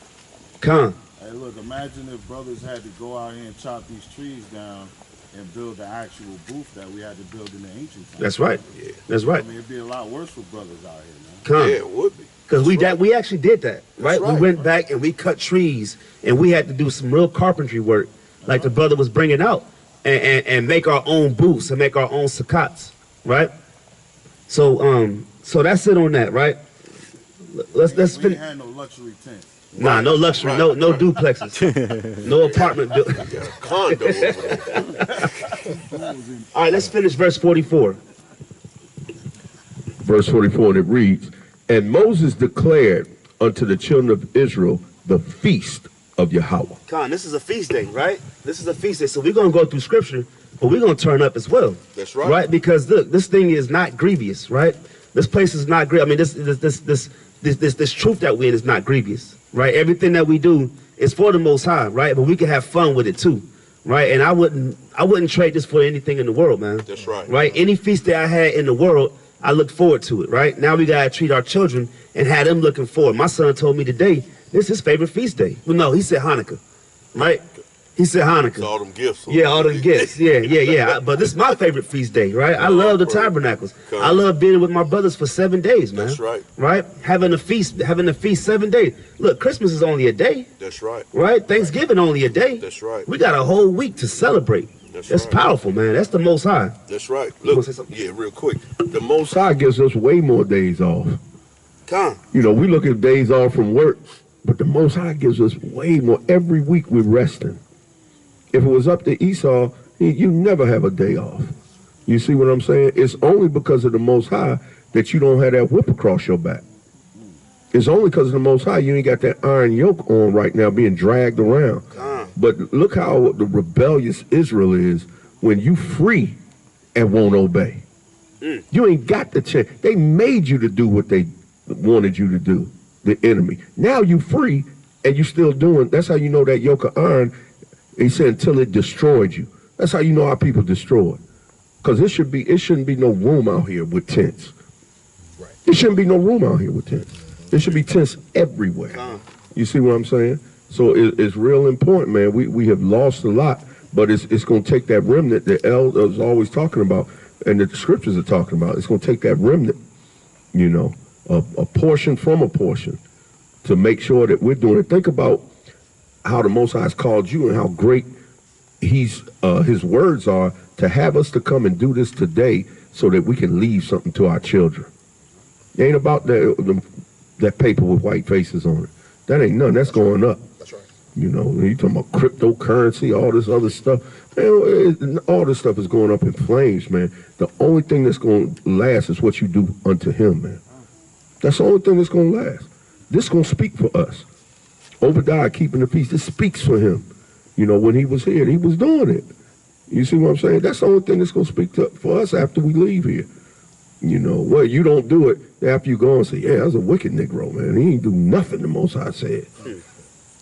Come. Hey, look, imagine if brothers had to go out here and chop these trees down and build the actual booth that we had to build in the ancient times. That's right. Yeah. That's right. I mean, it'd be a lot worse for brothers out here, man. Come. Yeah, it would be. Because we actually did that, right? right. We went back and we cut trees, and we had to do some real carpentry work, like the brother was bringing out, and make our own booths and make our own Sukkots, right? So that's it on that, right? Let's We finish. ain't had no luxury tent. Nah, no luxury, no duplexes, no apartment. Yeah, condo over there. All right, let's finish verse 44. Verse 44, and it reads, and Moses declared unto the children of Israel the feast of Yahweh. Con, this is a feast day, right? This is a feast day. So we're going to go through scripture, but we're going to turn up as well. That's right. Right? Because look, this thing is not grievous, right? This place is not grievous. I mean, this truth that we're in is not grievous, right? Everything that we do is for the Most High, right? But we can have fun with it too, right? And I wouldn't trade this for anything in the world, man. That's right. Right? Any feast that I had in the world, I looked forward to it, right? Now we got to treat our children and have them looking forward. My son told me today, this is his favorite feast day. Well, no, he said Hanukkah, right? He said Hanukkah. It's all them gifts. Yeah, all them gifts. Yeah. But this is my favorite feast day, right? I love the Tabernacles. I love being with my brothers for 7 days, man. That's right. Right? Having a feast 7 days. Look, Christmas is only a day. That's right. Right? Thanksgiving only a day. That's right. We got a whole week to celebrate. That's right. powerful, man. That's the Most High. That's right. You wanna Look, say something? yeah, real quick. The Most High gives us way more days off. Come. You know, we look at days off from work, but the Most High gives us way more. Every week we're resting. If it was up to Esau, you never have a day off. You see what I'm saying? It's only because of the Most High that you don't have that whip across your back. It's only because of the Most High you ain't got that iron yoke on right now being dragged around. But look how the rebellious Israel is when you free and won't obey. You ain't got the chance. They made you to do what they wanted you to do, the enemy. Now you free and you still doing. That's how you know that yoke of iron, he said, until it destroyed you. That's how you know how people destroy. Because it shouldn't be no room out here with tents. Right. It shouldn't be no room out here with tents. There should be tents everywhere. You see what I'm saying? So it's real important, man. We have lost a lot, but it's going to take that remnant the elders always talking about, and the scriptures are talking about. It's going to take that remnant, you know, a portion from a portion, to make sure that we're doing it. Think about how the Most High has called you and how great his words are to have us to come and do this today so that we can leave something to our children. It ain't about that paper with white faces on it. That ain't nothing. That's going up. That's right. You know, you talking about cryptocurrency, all this other stuff. Man, all this stuff is going up in flames, man. The only thing that's going to last is what you do unto him, man. That's the only thing that's going to last. This is going to speak for us. Obadiah keeping the peace. This speaks for him. You know, when he was here, he was doing it. You see what I'm saying? That's the only thing that's going to speak for us after we leave here. You know, well, you don't do it after you go and say, yeah, that's a wicked Negro, man. He ain't do nothing, the Most High said.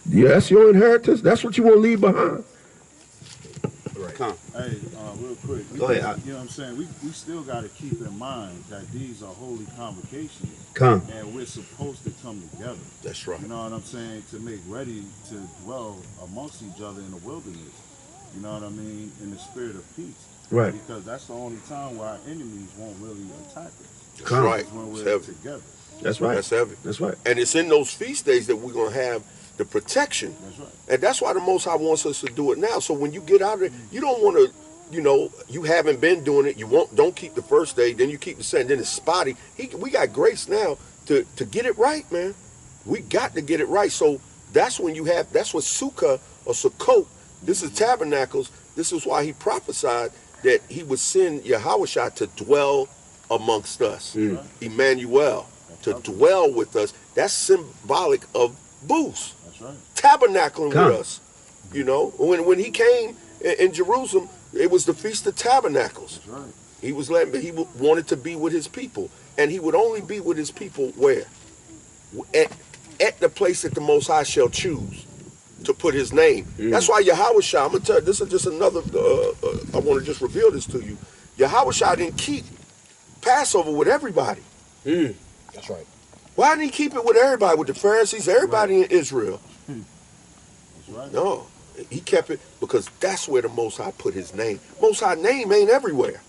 Yeah, that's your inheritance. That's what you want to leave behind. Come. Hey, real quick. Go ahead. You know what I'm saying? We still got to keep in mind that these are holy convocations. Come. And we're supposed to come together. That's right. You know what I'm saying? To make ready to dwell amongst each other in the wilderness. You know what I mean? In the spirit of peace. Right. Because that's the only time where our enemies won't really attack us. That's right. Is when It's we're heavy. together. That's right. That's heavy. That's right. And it's in those feast days that we're going to have the protection. That's right. And that's why the Most High wants us to do it now. So when you get out of it, you don't want to, you know, you haven't been doing it. You don't keep the first day, then you keep the second, then it's spotty. We got grace now to get it right, man. We got to get it right. So that's when that's what Sukkot or Sukkot, this is Tabernacles. This is why he prophesied that he would send YAHAWAH'S to dwell amongst us. Emmanuel, to dwell with us. That's symbolic of booths. That's right. Tabernacling with us. You know, when he came in Jerusalem, it was the Feast of Tabernacles. That's right. He wanted to be with his people, and he would only be with his people where? At the place that the Most High shall choose to put his name. That's why YAHAWAH'S, I'm gonna tell you, this is just another. I want to just reveal this to you. YAHAWAH'S didn't keep Passover with everybody. That's right. Why didn't he keep it with everybody, with the Pharisees, everybody in Israel? That's right. No, he kept it because that's where the Most High put his name. Most High name ain't everywhere.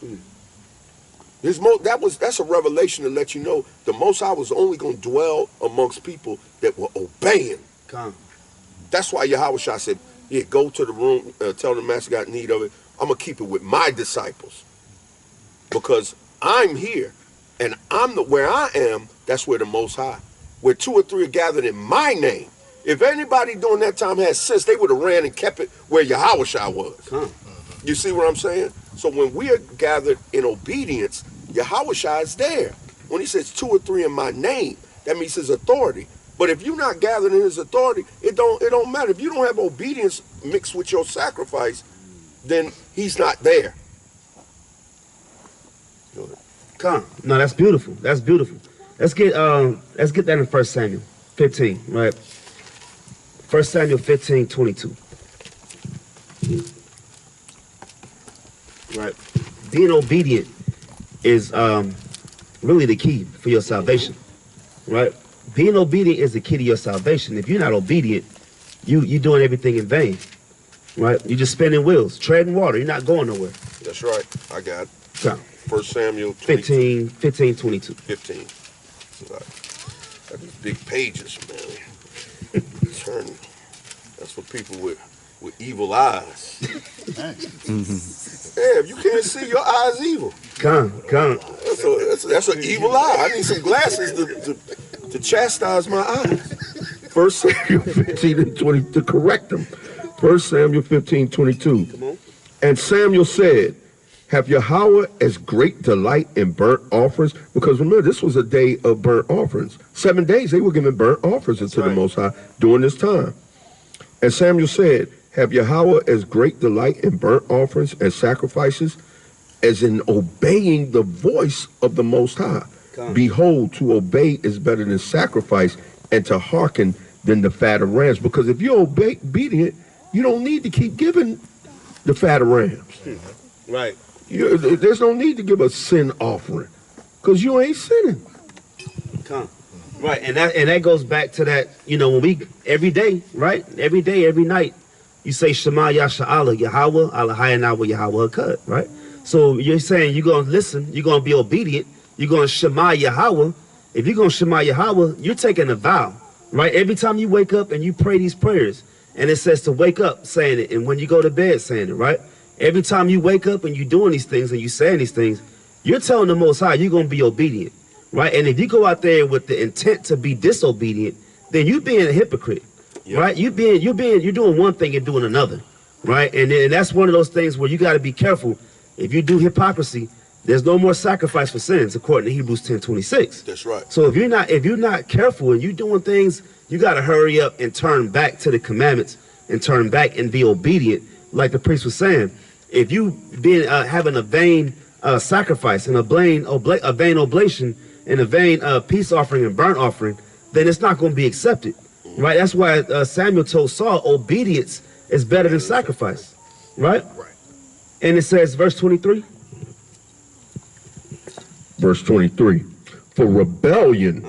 That's a revelation to let you know the Most High was only going to dwell amongst people that were obeying. That's why YAHAWAH'S said, yeah, go to the room, tell the master got need of it. I'm going to keep it with my disciples. Because I'm here, and where I am, that's where the Most High. Where 2 or 3 are gathered in my name. If anybody during that time had sense, they would have ran and kept it where YAHAWAH'S was. You see what I'm saying? So when we are gathered in obedience, YAHAWAH'S is there. When he says 2 or 3 in my name, that means his authority. But if you're not gathered in his authority, it don't matter. If you don't have obedience mixed with your sacrifice, then he's not there. No, that's beautiful. That's beautiful. Let's get that in 1 Samuel 15, right? 1 Samuel 15, 22. Right. Being obedient is really the key for your salvation. Right? Being obedient is the key to your salvation. If you're not obedient, you're doing everything in vain. Right? You're just spinning wheels, treading water. You're not going nowhere. That's right. I got it. So, 1 Samuel 15, 22. 15. Got these big pages, man. Turn. That's for people with evil eyes. Yeah, if you can't see, your eye's evil. Come. That's an evil eye. I need some glasses to chastise my eyes. 1 Samuel 15 and 20 to correct them. 1 Samuel 15, 22. Come on. And Samuel said, have Yahweh as great delight in burnt offerings? Because remember, this was a day of burnt offerings. 7 days they were giving burnt offerings unto the Most High during this time. And Samuel said, have Yahweh as great delight in burnt offerings and sacrifices as in obeying the voice of the Most High? Behold, to obey is better than sacrifice, and to hearken than the fat of rams. Because if you're obedient, you don't need to keep giving the fat of rams. Right. There's no need to give a sin offering, because you ain't sinning. Right, and that goes back to that, when we, every day, right? Every day, every night, you say Shema Yasha'Allah, Yahawah, Allahayanawa, Yahawah, right? So you're saying you're going to listen, you're going to be obedient, you're going to Shema Yahawah. If you're going to Shema Yahawah, you're taking a vow, right? Every time you wake up and you pray these prayers, and it says to wake up saying it, and when you go to bed saying it, right? Every time you wake up and you're doing these things and you're saying these things, you're telling the Most High you're going to be obedient, right? And if you go out there with the intent to be disobedient, then you're being a hypocrite, right? You're doing one thing and doing another, right? And that's one of those things where you got to be careful. If you do hypocrisy, there's no more sacrifice for sins, according to Hebrews 10:26. That's right. So if you're not careful and you're doing things, you got to hurry up and turn back to the commandments and turn back and be obedient, like the priest was saying. If you having a vain sacrifice and a vain oblation and a vain peace offering and burnt offering, then it's not going to be accepted, right? That's why Samuel told Saul, obedience is better than sacrifice, right? And it says, verse 23. Verse 23. For rebellion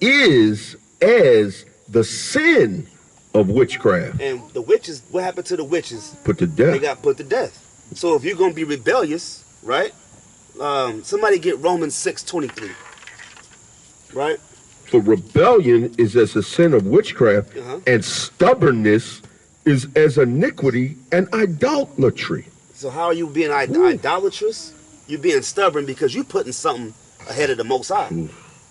is as the sin of witchcraft. And the witches, what happened to the witches? Put to death. They got put to death. So if you're going to be rebellious, right? Somebody get Romans 6:23, right? For rebellion is as a sin of witchcraft, and stubbornness is as iniquity and idolatry. So how are you being idolatrous? You're being stubborn because you're putting something ahead of the Most High.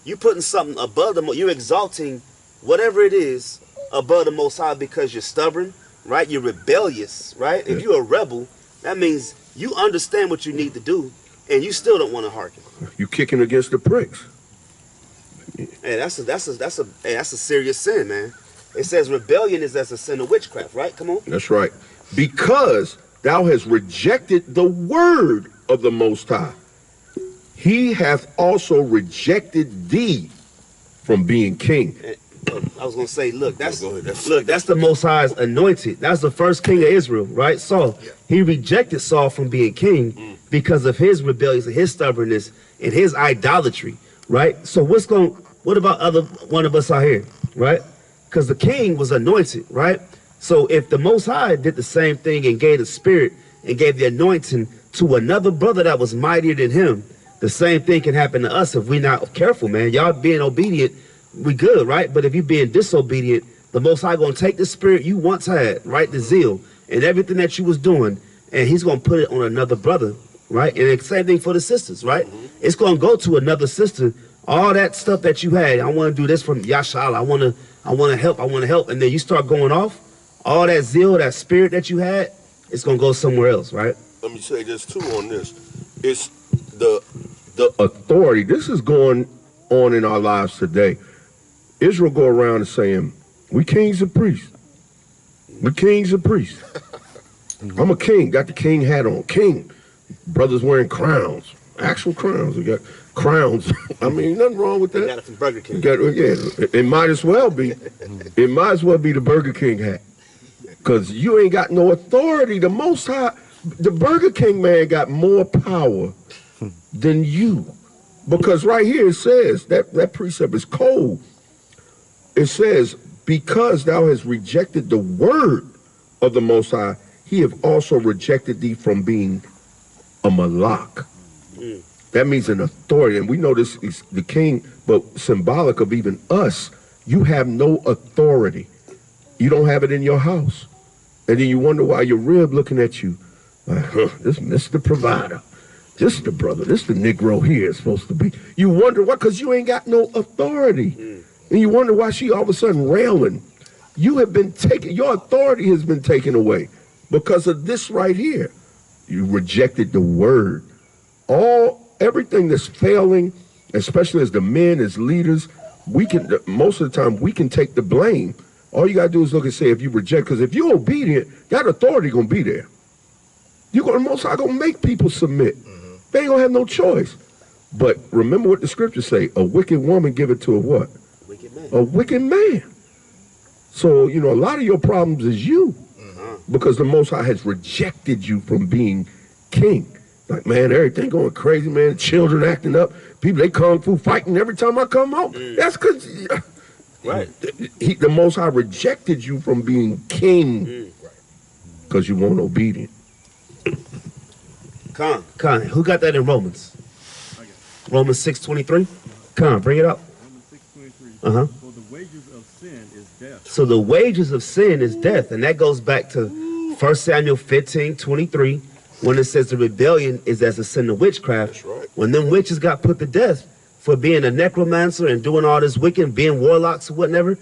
You're putting something above you're exalting whatever it is above the Most High because you're stubborn, right? You're rebellious, right? If you're a rebel, that means you understand what you need to do, and you still don't want to hearken. You kicking against the pricks. Hey, that's a serious sin, man. It says rebellion is as a sin of witchcraft, right? Come on. That's right. Because thou hast rejected the word of the Most High, he hath also rejected thee from being king. I was gonna say, look, that's the Most High's anointed. That's the first king of Israel, right? Saul. He rejected Saul from being king because of his rebellion and his stubbornness and his idolatry, right? So what about other one of us out here, right? Because the king was anointed, right? So if the Most High did the same thing and gave the spirit and gave the anointing to another brother that was mightier than him, the same thing can happen to us if we're not careful, man. Y'all being obedient, we good, right? But if you're being disobedient, the Most High gonna take the spirit you once had, right, the zeal and everything that you was doing, and he's gonna put it on another brother, right? And the same thing for the sisters, right? It's gonna go to another sister. All that stuff that you had, I want to do this from Yashala. I want to help, and then you start going off. All that zeal, that spirit that you had, it's gonna go somewhere else, right? Let me say this too on this. It's the authority. This is going on in our lives today. Israel go around and saying, we kings and priests. We kings and priests. I'm a king, got the king hat on. King. Brothers wearing crowns. Actual crowns. We got crowns. I mean, nothing wrong with that. You got it from Burger King. It might as well be. It might as well be the Burger King hat. Because you ain't got no authority. The Most High, the Burger King man got more power than you. Because right here it says, that precept is cold. It says, because thou hast rejected the word of the Most High, he have also rejected thee from being a malak. That means an authority. And we know this is the king, but symbolic of even us. You have no authority. You don't have it in your house. And then you wonder why your rib looking at you like, this Mr. Provider. This the brother. This the Negro here is supposed to be. You wonder why, because you ain't got no authority. And you wonder why she all of a sudden railing. You have been taken, your authority has been taken away because of this right here. You rejected the word. Everything that's failing, especially as the men, as leaders, most of the time we can take the blame. All you gotta do is look and say if you reject, because if you're obedient, that authority gonna be there. Most High gonna make people submit. They ain't gonna have no choice. But remember what the scriptures say: a wicked woman give it to a what? A wicked man. So, a lot of your problems is you. Because the Most High has rejected you from being king. Like, man, everything going crazy, man. Children acting up. People, they kung fu fighting every time I come home. That's because the Most High rejected you from being king. Because you weren't obedient. Con, who got that in Romans? Romans 6:23? Con, bring it up. Romans 6:23. For the wages of sin is death. So the wages of sin is death. And that goes back to 1 Samuel 15:23, when it says the rebellion is as a sin of witchcraft. That's right. When them witches got put to death for being a necromancer and doing all this wicked, being warlocks or whatever,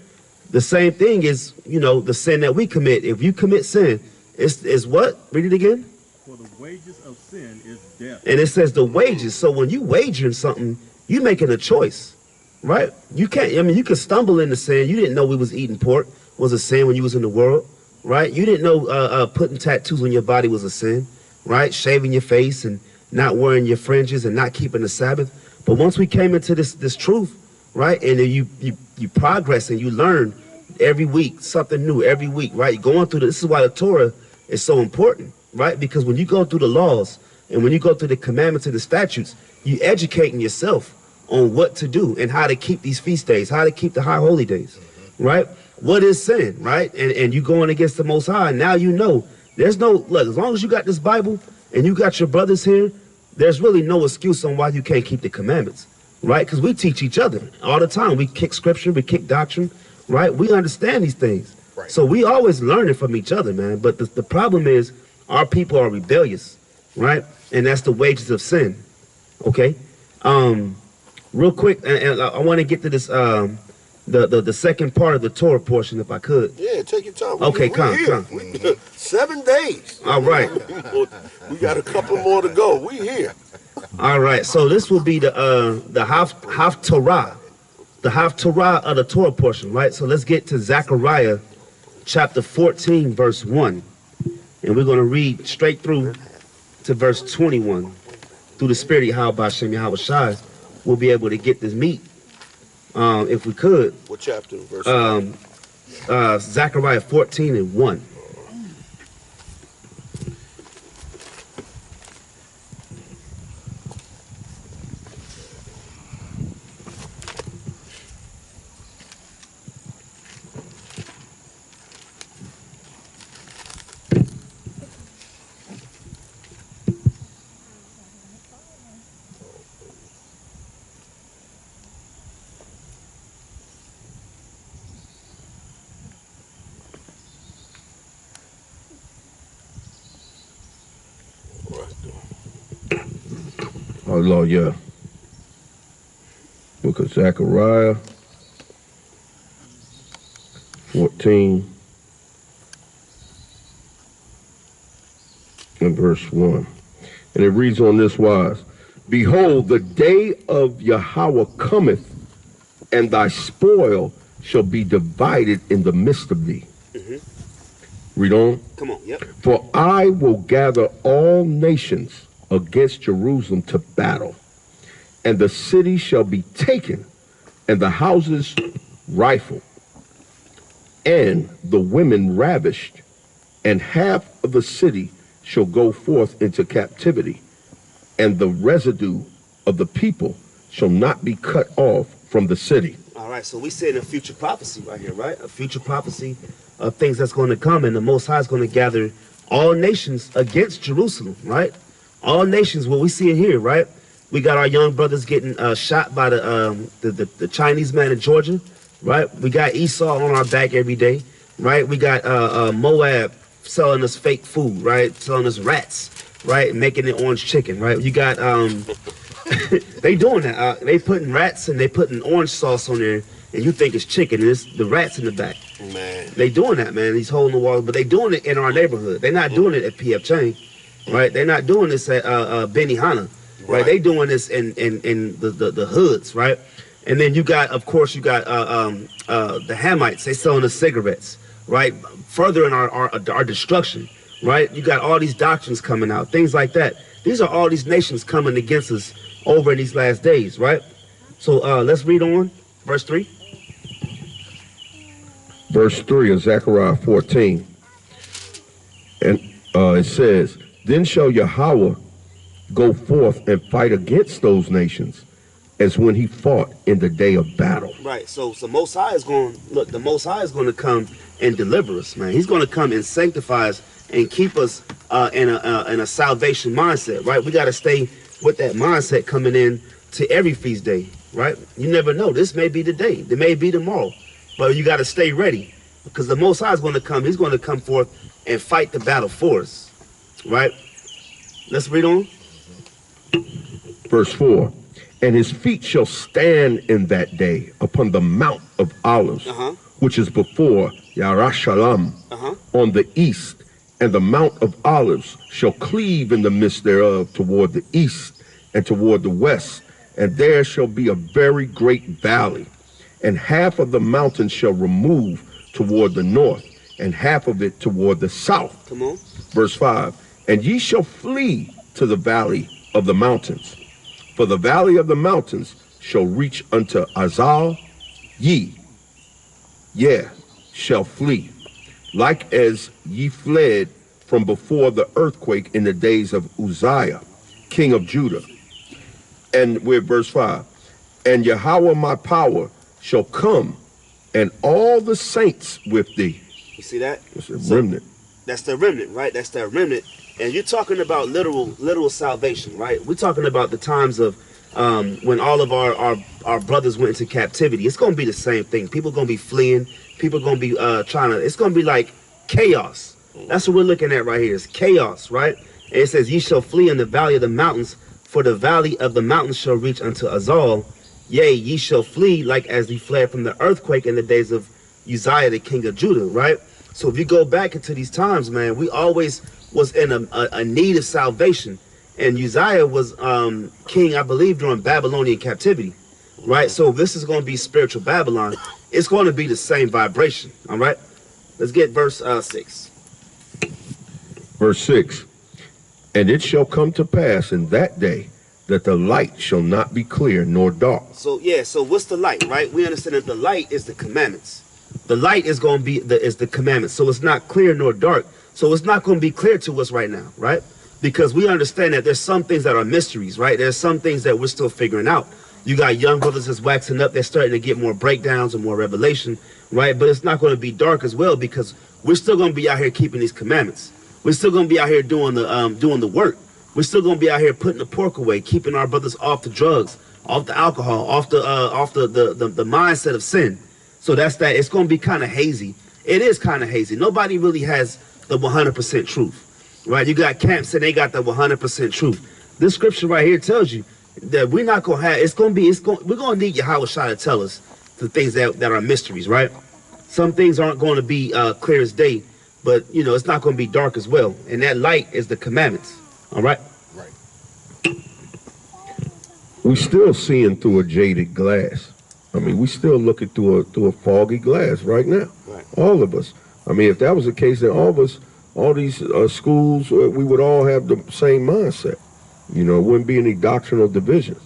the same thing is, the sin that we commit. If you commit sin, it's what? Read it again. For the wages of sin is death. And it says the wages. So when you wager something, you making a choice, right? You can't, you could stumble into sin. You didn't know we was eating pork was a sin when you was in the world, right? You didn't know putting tattoos on your body was a sin, right? Shaving your face and not wearing your fringes and not keeping the Sabbath. But once we came into this truth, right? And then you progress and you learn every week, something new every week, right? You're going through this is why the Torah is so important, right? Because when you go through the laws and when you go through the commandments and the statutes, you educating yourself on what to do and how to keep these feast days, how to keep the high holy days, right? What is sin, right? And you going against the Most High. Now there's no, look, as long as you got this Bible and you got your brothers here, there's really no excuse on why you can't keep the commandments, right? Because we teach each other all the time. We kick scripture, we kick doctrine, right? We understand these things. Right. So we always learning from each other, man. But the problem is our people are rebellious, right? And that's the wages of sin, okay? Real quick, and I want to get to this the second part of the Torah portion, if I could. Yeah, take your time. Okay, we're here. come. 7 days. All right. We got a couple more to go. We here. All right. So this will be the Haftarah, the Haftarah of the Torah portion, right? So let's get to Zechariah chapter 14, verse 1. And we're going to read straight through to verse 21. Through the Spirit of YAHAWAH'S, we'll be able to get this meat, if we could. What chapter? Verse? Zechariah 14 and 1. Oh, Lord, yeah. Book of Zechariah 14 and verse 1. And it reads on this wise: Behold, the day of Yahweh cometh, and thy spoil shall be divided in the midst of thee. Read on. Come on, yep. For I will gather all nations against Jerusalem to battle, and the city shall be taken, and the houses rifled, and the women ravished, and half of the city shall go forth into captivity, and the residue of the people shall not be cut off from the city. All right, so we said a future prophecy right here, right? A future prophecy of things that's going to come, and the Most High is going to gather all nations against Jerusalem, right? All nations, what we see it here, right? We got our young brothers getting shot by the Chinese man in Georgia, right? We got Esau on our back every day, right? We got Moab selling us fake food, right? Selling us rats, right? Making it orange chicken, right? You got they doing that. They putting rats and they putting orange sauce on there, and you think it's chicken, and it's the rats in the back. Man, they doing that, man. These hole in the walls, but they doing it in our neighborhood. They're not doing it at PF Chang, right? They're not doing this at Benihana, right? They doing this in the hoods, right? And then you got, of course, you got the Hamites. They selling us cigarettes, right? Further in our destruction, right? You got all these doctrines coming out, things like that. These are all these nations coming against us over in these last days, right? So let's read on, verse 3. Verse 3 of Zechariah 14. And it says, Then shall Yahweh go forth and fight against those nations, as when he fought in the day of battle. Right, so Most High is going, look, the Most High is going to come and deliver us, man. He's going to come and sanctify us and keep us in a salvation mindset, right? We got to stay with that mindset coming in to every feast day, right? You never know. This may be the day. It may be tomorrow. But you got to stay ready, because the Most High is going to come. He's going to come forth and fight the battle for us, right? Let's read on. Verse 4. And his feet shall stand in that day upon the Mount of Olives, which is before Yarashalam, on the east. And the Mount of Olives shall cleave in the midst thereof toward the east and toward the west. And there shall be a very great valley. And half of the mountain shall remove toward the north, and half of it toward the south. Come on. Verse 5. And ye shall flee to the valley of the mountains. For the valley of the mountains shall reach unto Azal, ye, shall flee, like as ye fled from before the earthquake in the days of Uzziah, king of Judah. And we're verse 5. And Yahweh my power shall come, and all the saints with thee. You see that? It's a remnant. That's the remnant, right? That's that remnant. And you're talking about literal salvation, right? We're talking about the times of when all of our brothers went into captivity. It's going to be the same thing. People are going to be fleeing. People are going to be it's going to be like chaos. That's what we're looking at right here. It's chaos, right? And it says, ye shall flee in the valley of the mountains, for the valley of the mountains shall reach unto Azal, Yea, ye shall flee like as ye fled from the earthquake in the days of Uzziah, the king of Judah, right? So if you go back into these times, man, we always was in a need of salvation. And Uzziah was king, I believe, during Babylonian captivity, right? So this is going to be spiritual Babylon. It's going to be the same vibration, all right? Let's get verse 6. Verse 6. And it shall come to pass in that day that the light shall not be clear nor dark. So yeah, so what's the light, right? We understand that the light is the commandments. The light is going to be the commandments. So it's not clear nor dark. So it's not going to be clear to us right now, right? Because we understand that there's some things that are mysteries, right? There's some things that we're still figuring out. You got young brothers that's waxing up. They're starting to get more breakdowns and more revelation, right? But it's not going to be dark as well, because we're still going to be out here keeping these commandments. We're still going to be out here doing the work. We're still going to be out here putting the pork away, keeping our brothers off the drugs, off the alcohol, off the mindset of sin. So that's that. It's going to be kind of hazy. It is kind of hazy. Nobody really has the 100% truth, right? You got camps and they got the 100% truth. This scripture right here tells you that we're not going to have, we're going to need YAHAWAH'S to tell us the things that are mysteries, right? Some things aren't going to be clear as day, but, you know, it's not going to be dark as well. And that light is the commandments, all right? Right. We still seeing through a jaded glass. I mean, we still looking through a foggy glass right now. Right. All of us. I mean, if that was the case, then all of us, all these schools, we would all have the same mindset. You know, it wouldn't be any doctrinal divisions.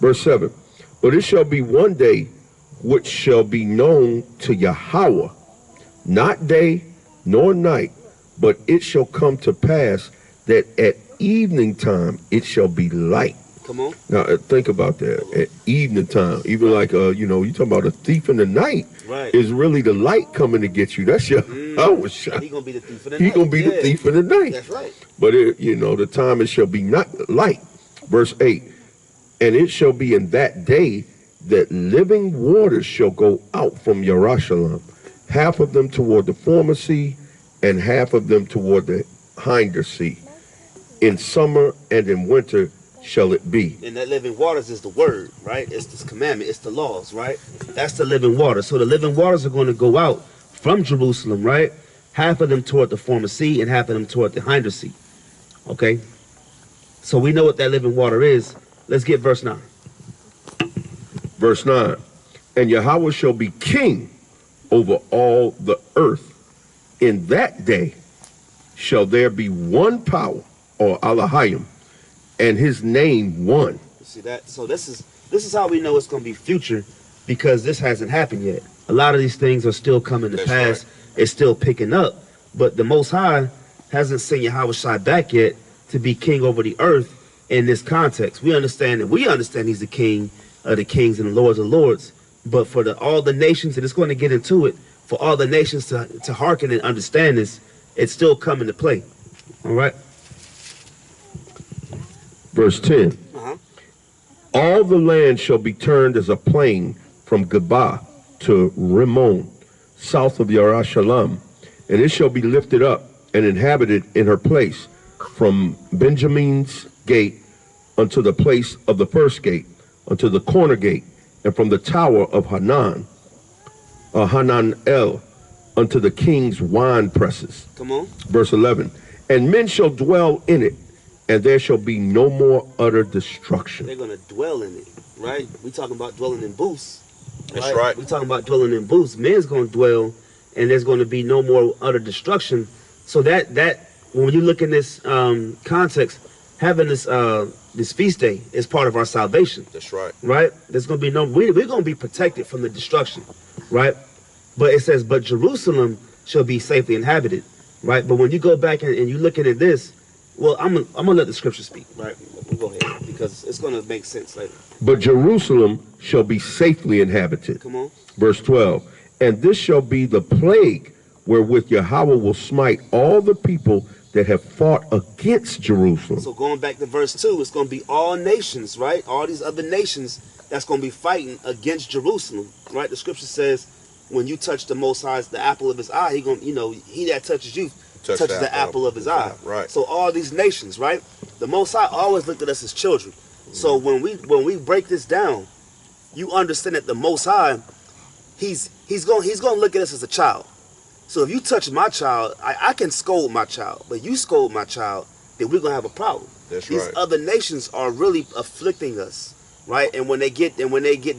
Verse 7. But it shall be one day which shall be known to Yahweh, not day nor night, but it shall come to pass that at evening time it shall be light. Come on. Now, think about that. At evening time, even like, you know, you talking about a thief in the night, Right. is really the light coming to get you. That's your, I was shocked. He going to be the thief in the He night. going to be the thief in the night. That's right. But, you know, the time it shall be not light. Verse 8, and it shall be in that day that living waters shall go out from Jerusalem, half of them toward the former sea, and half of them toward the hinder sea. In summer and in winter shall it be. And that living waters is the word, right? It's this commandment. It's the laws, right? That's the living water. So the living waters are going to go out from Jerusalem, right? Half of them toward the former sea and half of them toward the hinder sea. Okay? So we know what that living water is. Let's get verse 9. Verse 9, and Yahweh shall be king over all the earth. In that day shall there be one power, or Elohim, and his name one. You see that? So this is how we know it's going to be future, because this hasn't happened yet. A lot of these things are still coming to pass. Right. It's still picking up. But the Most High hasn't sent YAHAWAH'S back yet to be king over the earth in this context. We understand he's the king of the kings and the lords of lords. But for all the nations, and it's going to get into it, for all the nations to hearken and understand this, it's still coming to play. All right? Verse 10. All the land shall be turned as a plain from Geba to Rimmon, south of Jerusalem, and it shall be lifted up and inhabited in her place, from Benjamin's gate unto the place of the first gate, unto the corner gate, and from the tower of Hananel unto the king's wine presses. Come on. Verse 11. And men shall dwell in it, and there shall be no more utter destruction. They're going to dwell in it, right? We talking about dwelling in booths. That's right. We talking about dwelling in booths. Men's going to dwell, and there's going to be no more utter destruction. So that when you look in this context, having this feast day is part of our salvation. That's right. Right? There's going to be we're going to be protected from the destruction, right? But it says, but Jerusalem shall be safely inhabited, right? But when you go back and you looking at this, well, I'm gonna let the scripture speak, right? We'll go ahead, because it's going to make sense later. But Jerusalem shall be safely inhabited. Come on. Verse 12. And this shall be the plague wherewith Yahweh will smite all the people that have fought against Jerusalem. So going back to verse 2, it's going to be all nations, right? All these other nations that's going to be fighting against Jerusalem, right? The scripture says, when you touch the Most High's, the apple of his eye, he that touches you touches the apple of his eye. Right. So all these nations, right? The Most High always looked at us as children. So when we break this down, you understand that the Most High, he's gonna look at us as a child. So if you touch my child, I can scold my child, but you scold my child, then we're gonna have a problem. That's These right. other nations are really afflicting us, right? And when they get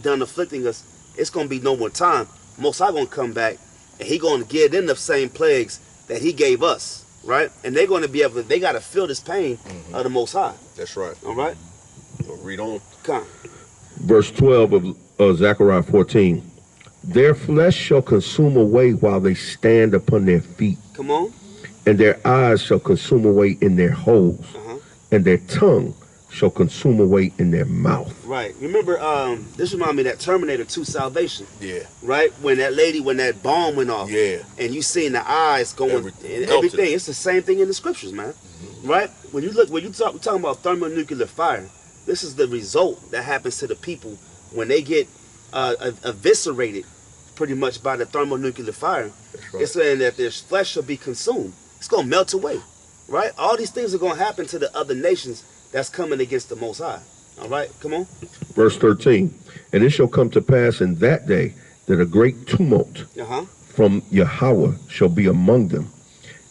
done afflicting us, it's gonna be no more time. Most High gonna come back, and he gonna give them the same plagues that he gave us, right? And they're gonna be able to, they gotta feel this pain of the Most High. That's right. All right? Read on. Come. Verse 12 of Zechariah 14. Their flesh shall consume away while they stand upon their feet, Come on. and their eyes shall consume away in their holes, and their tongue shall consume away in their mouth. Right. Remember, this reminds me of that Terminator 2 Salvation. Yeah. Right? When that bomb went off. Yeah. And you seen the eyes going and Melted. everything. It's the same thing in the scriptures, man. Right? When you talking about thermonuclear fire, this is the result that happens to the people when they get eviscerated pretty much by the thermonuclear fire. That's right. It's saying that their flesh shall be consumed. It's going to melt away. Right? All these things are going to happen to the other nations that's coming against the Most High. All right? Come on. Verse 13. And it shall come to pass in that day that a great tumult from Yahweh shall be among them,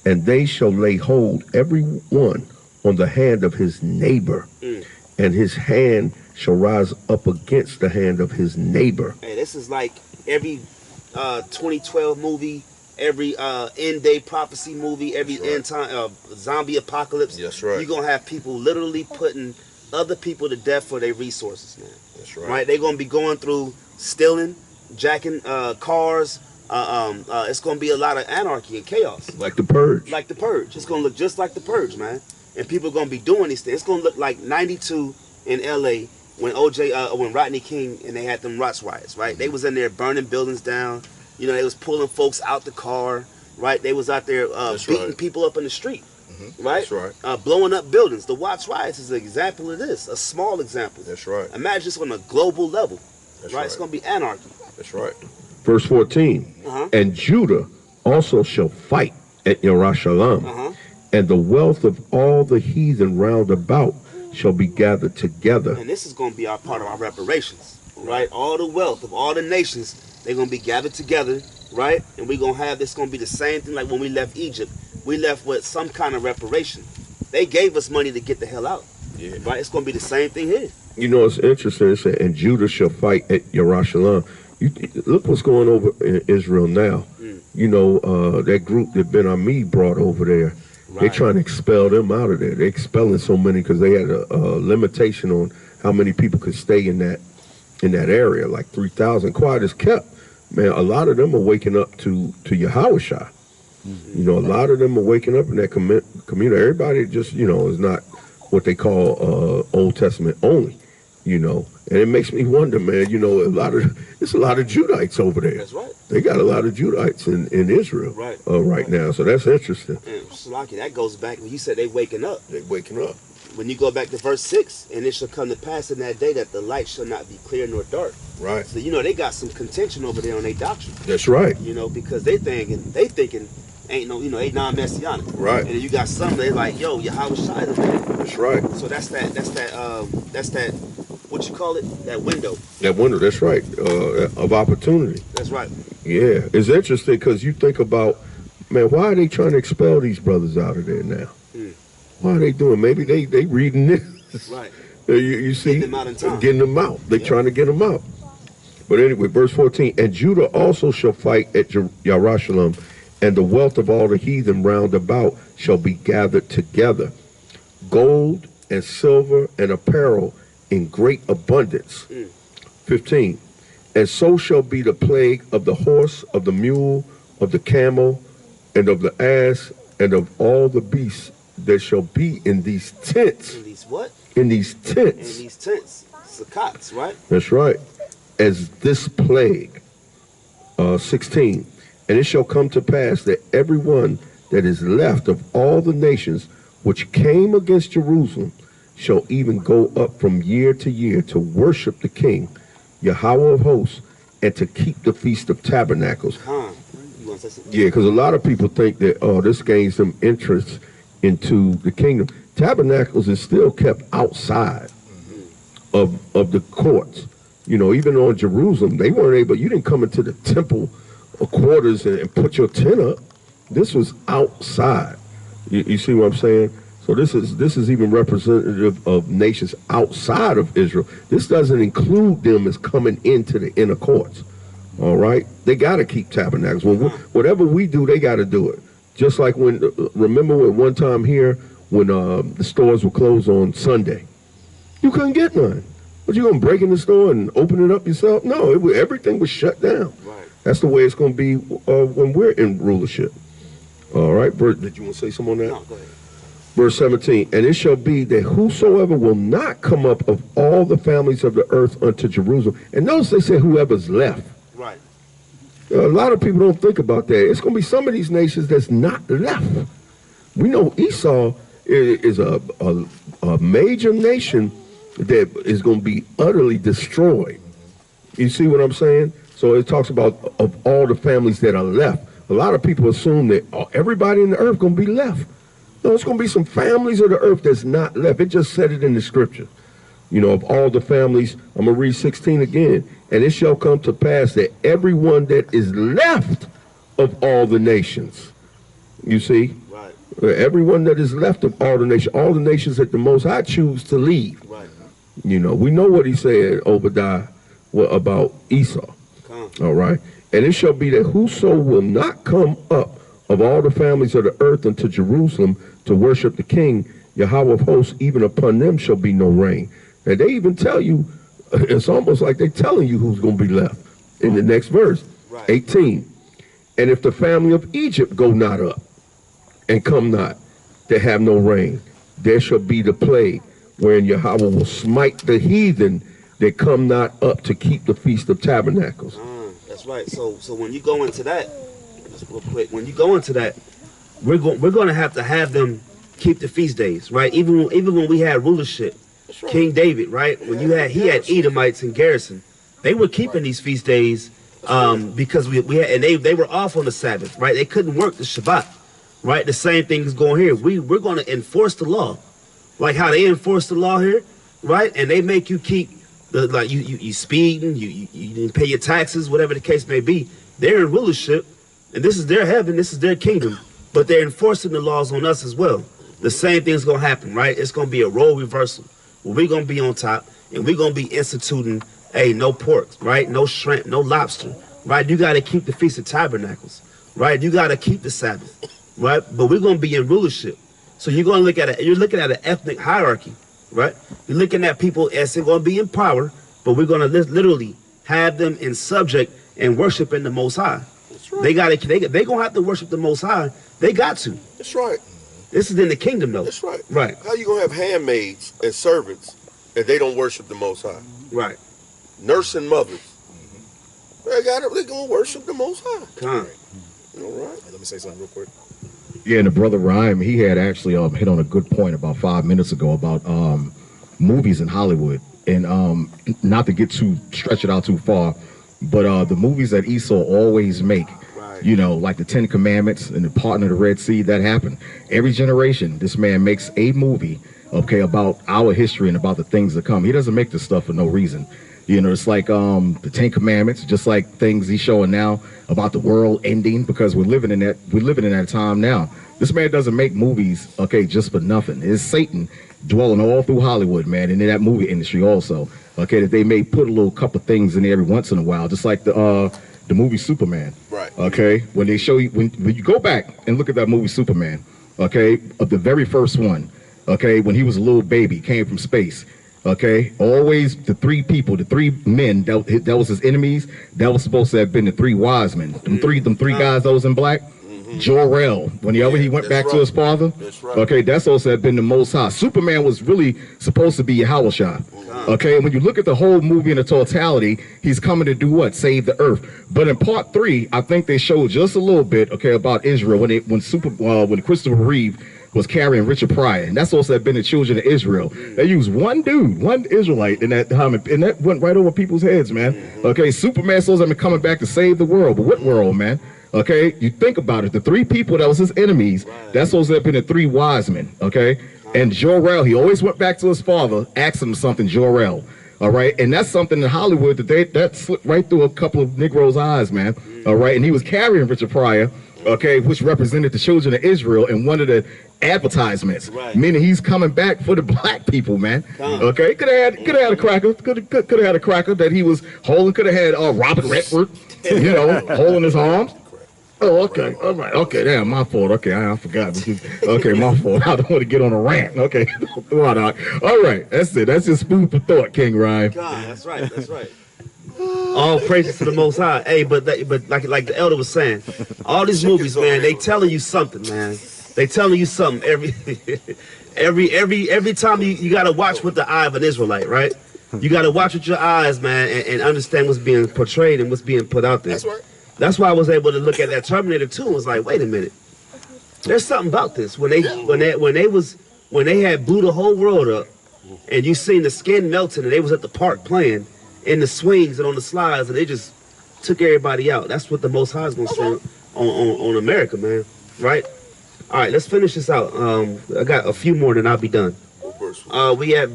and they shall lay hold every one on the hand of his neighbor, and his hand shall rise up against the hand of his neighbor. Hey, this is like every 2012 movie, every end day prophecy movie, every end time zombie apocalypse. That's right. You're gonna have people literally putting other people to death for their resources, man. That's right. Right? They're gonna be going through stealing, jacking cars. It's gonna be a lot of anarchy and chaos. Like the purge. Like the purge. It's gonna look just like the purge, man. And people are gonna be doing these things. It's gonna look like '92 in LA when when Rodney King and they had them riots, right? They was in there burning buildings down. You know, they was pulling folks out the car, right? They was out there beating people up in the street, right? That's right. Blowing up buildings. The Watts riots is an example of this, a small example. That's right. Imagine this on a global level, That's right? It's gonna be anarchy. That's right. Verse 14. And Judah also shall fight at Yerushalayim, and the wealth of all the heathen round about shall be gathered together. And this is going to be our part of our reparations, right? All the wealth of all the nations, they're going to be gathered together, right? And we're going to have this going to be the same thing like when we left Egypt. We left with some kind of reparation. They gave us money to get the hell out, right? It's going to be the same thing here. You know, it's interesting. It said, and Judah shall fight at Yerushalayim. Look what's going over in Israel now. You know, that group that Ben Ami brought over there, they're trying to expel them out of there. They're expelling so many because they had a limitation on how many people could stay in that area, like 3,000. Quiet as kept. Man, a lot of them are waking up to YAHAWAH'S. You know, a lot of them are waking up in that community. Everybody just, you know, is not what they call Old Testament only, you know. And it makes me wonder, man, you know, there's a lot of Judites over there. That's right. They got a lot of Judites in Israel right now. So that's interesting. And Slaki, that goes back when you said they waking up. They waking up. When you go back to verse 6, and it shall come to pass in that day that the light shall not be clear nor dark. Right. So, you know, they got some contention over there on their doctrine. That's right. You know, because they thinking ain't no, you know, they non-messianic. Right. And then you got some they like, yo, YAHAWAH'S side, man. That's right. So that's that what you call it? That window. That window, that's right, of opportunity. That's right. Yeah, it's interesting because you think about, man, why are they trying to expel these brothers out of there now? Why are they doing? Maybe they reading this. Right. You see, Getting them out in time. Getting them out. They trying to get them out. But anyway, verse 14, and Judah also shall fight at Yerushalayim, and the wealth of all the heathen round about shall be gathered together, gold and silver and apparel in great abundance. 15, and so shall be the plague of the horse, of the mule, of the camel, and of the ass, and of all the beasts that shall be in these tents. In these what? In these tents. In these tents. Sukkots, right? That's right. As this plague. 16, and it shall come to pass that everyone that is left of all the nations which came against Jerusalem shall even go up from year to year to worship the King, Yahweh of hosts, and to keep the Feast of Tabernacles. You want to say something? Yeah, because a lot of people think that, this gains them interest into the kingdom. Tabernacles is still kept outside of the courts. You know, even on Jerusalem, they weren't able, you didn't come into the temple quarters and put your tent up. This was outside. You see what I'm saying? So this is even representative of nations outside of Israel. This doesn't include them as coming into the inner courts. All right? They got to keep tabernacles. Whatever we do, they got to do it. Just like remember when one time here, when the stores were closed on Sunday, you couldn't get none. But you gonna break in the store and open it up yourself? No, everything was shut down. Right. That's the way it's gonna be when we're in rulership. All right, did you want to say something on that? No, go ahead. Verse 17, and it shall be that whosoever will not come up of all the families of the earth unto Jerusalem. And notice they say whoever's left. Right. A lot of people don't think about that. It's going to be some of these nations that's not left. We know Esau is a major nation that is going to be utterly destroyed. You see what I'm saying? So it talks about of all the families that are left. A lot of people assume that everybody in the earth going to be left. No, it's going to be some families of the earth that's not left. It just said it in the scripture. You know, of all the families, I'm going to read 16 again. And it shall come to pass that everyone that is left of all the nations, you see, right. Everyone that is left of all the nations that the Most High choose to leave. Right. You know, we know what he said, Obadiah, about Esau. All right. And it shall be that whoso will not come up of all the families of the earth unto Jerusalem to worship the King, YAHAWAH'S, even upon them shall be no rain. And they even tell you, it's almost like they're telling you who's going to be left in the next verse, right. 18. And if the family of Egypt go not up and come not, they have no rain, there shall be the plague wherein Yahweh will smite the heathen that come not up to keep the Feast of Tabernacles. That's right. So when you go into that, just real quick, when you go into that, we're going to have them keep the feast days, right? Even when we had rulership, right. King David, right? When he had Edomites in garrison, they were keeping these feast days because we had, and they were off on the Sabbath, right? They couldn't work the Shabbat, right? The same thing is going here. We're going to enforce the law, like how they enforce the law here, right? And they make you keep you speeding, you didn't pay your taxes, whatever the case may be. They're in rulership, and this is their heaven, this is their kingdom, but they're enforcing the laws on us as well. The same thing's gonna happen, right? It's gonna be a role reversal. Well, we're gonna be on top, and we're gonna be instituting, no pork, right? No shrimp, no lobster, right? You gotta keep the Feast of Tabernacles, right? You gotta keep the Sabbath, right? But we're gonna be in rulership. So you're gonna look at it, you're looking at an ethnic hierarchy, right? You're looking at people as they're gonna be in power, but we're gonna literally have them in subject and worshiping the Most High. That's right. They gonna have to worship the Most High. They got to. That's right. This is in the kingdom, though. That's right. Right. How you gonna have handmaids and servants if they don't worship the Most High? Right. Nursing mothers. They're gonna worship the Most High. Come. All right. Let me say something real quick. Yeah, and the brother Rhyme, he had actually hit on a good point about 5 minutes ago about movies in Hollywood. And not to stretch it out too far, but the movies that Esau always make, right. You know, like the 10 Commandments and the Parting of the Red Sea, that happened. Every generation, this man makes a movie, okay, about our history and about the things that come. He doesn't make this stuff for no reason. You know, it's like the 10 Commandments, just like things he's showing now about the world ending, because we're living in that time now. This man doesn't make movies, okay, just for nothing. It's Satan dwelling all through Hollywood, man, and in that movie industry also. Okay, that they may put a little couple things in there every once in a while, just like the movie Superman. Right. Okay, when they show you when you go back and look at that movie Superman, okay, of the very first one, okay, when he was a little baby, came from space. Okay, always the three men that was his enemies. That was supposed to have been the 3 wise men. Them three guys that was in black. Jor-El, whenever he went back to his father, that's right. Okay, that's also had been the Most High. Superman was really supposed to be YAHAWAH'S. Okay, and when you look at the whole movie in the totality, he's coming to do what? Save the earth. But in part 3, I think they showed just a little bit, okay, about Israel when Christopher Reeve was carrying Richard Pryor, and that's supposed to have been the children of Israel. They used one dude, one Israelite in that time, and that went right over people's heads, man. Okay, Superman supposed to have been coming back to save the world, but what world, man? Okay, you think about it. The 3 people that was his enemies, that's supposed to have been the 3 wise men. Okay, and Jor-El, he always went back to his father, asked him something. Jor-El, All right, and that's something in Hollywood that slipped right through a couple of Negroes' eyes, man. All right, and he was carrying Richard Pryor, okay, which represented the children of Israel in one of the advertisements, meaning he's coming back for the black people, man. Okay, could have had a cracker, could have had a cracker that he was holding. Could have had Robert Redford, you know, holding his arms. Oh, okay. All right. Okay. Damn, my fault. Okay, I forgot. Okay, my fault. I don't want to get on a rant. Okay. All right. That's it. That's just food for thought, King Ryan. God, that's right. That's right. All praises to the Most High. Hey, but like the elder was saying, all these movies, man, they telling you something, man. They telling you something every time you got to watch with the eye of an Israelite, right? You got to watch with your eyes, man, and understand what's being portrayed and what's being put out there. That's right. That's why I was able to look at that Terminator 2 and was like, wait a minute. There's something about this. When they had blew the whole world up and you seen the skin melting and they was at the park playing in the swings and on the slides and they just took everybody out. That's what the Most High is going to say on America, man. Right? All right, let's finish this out. I got a few more, then I'll be done. We at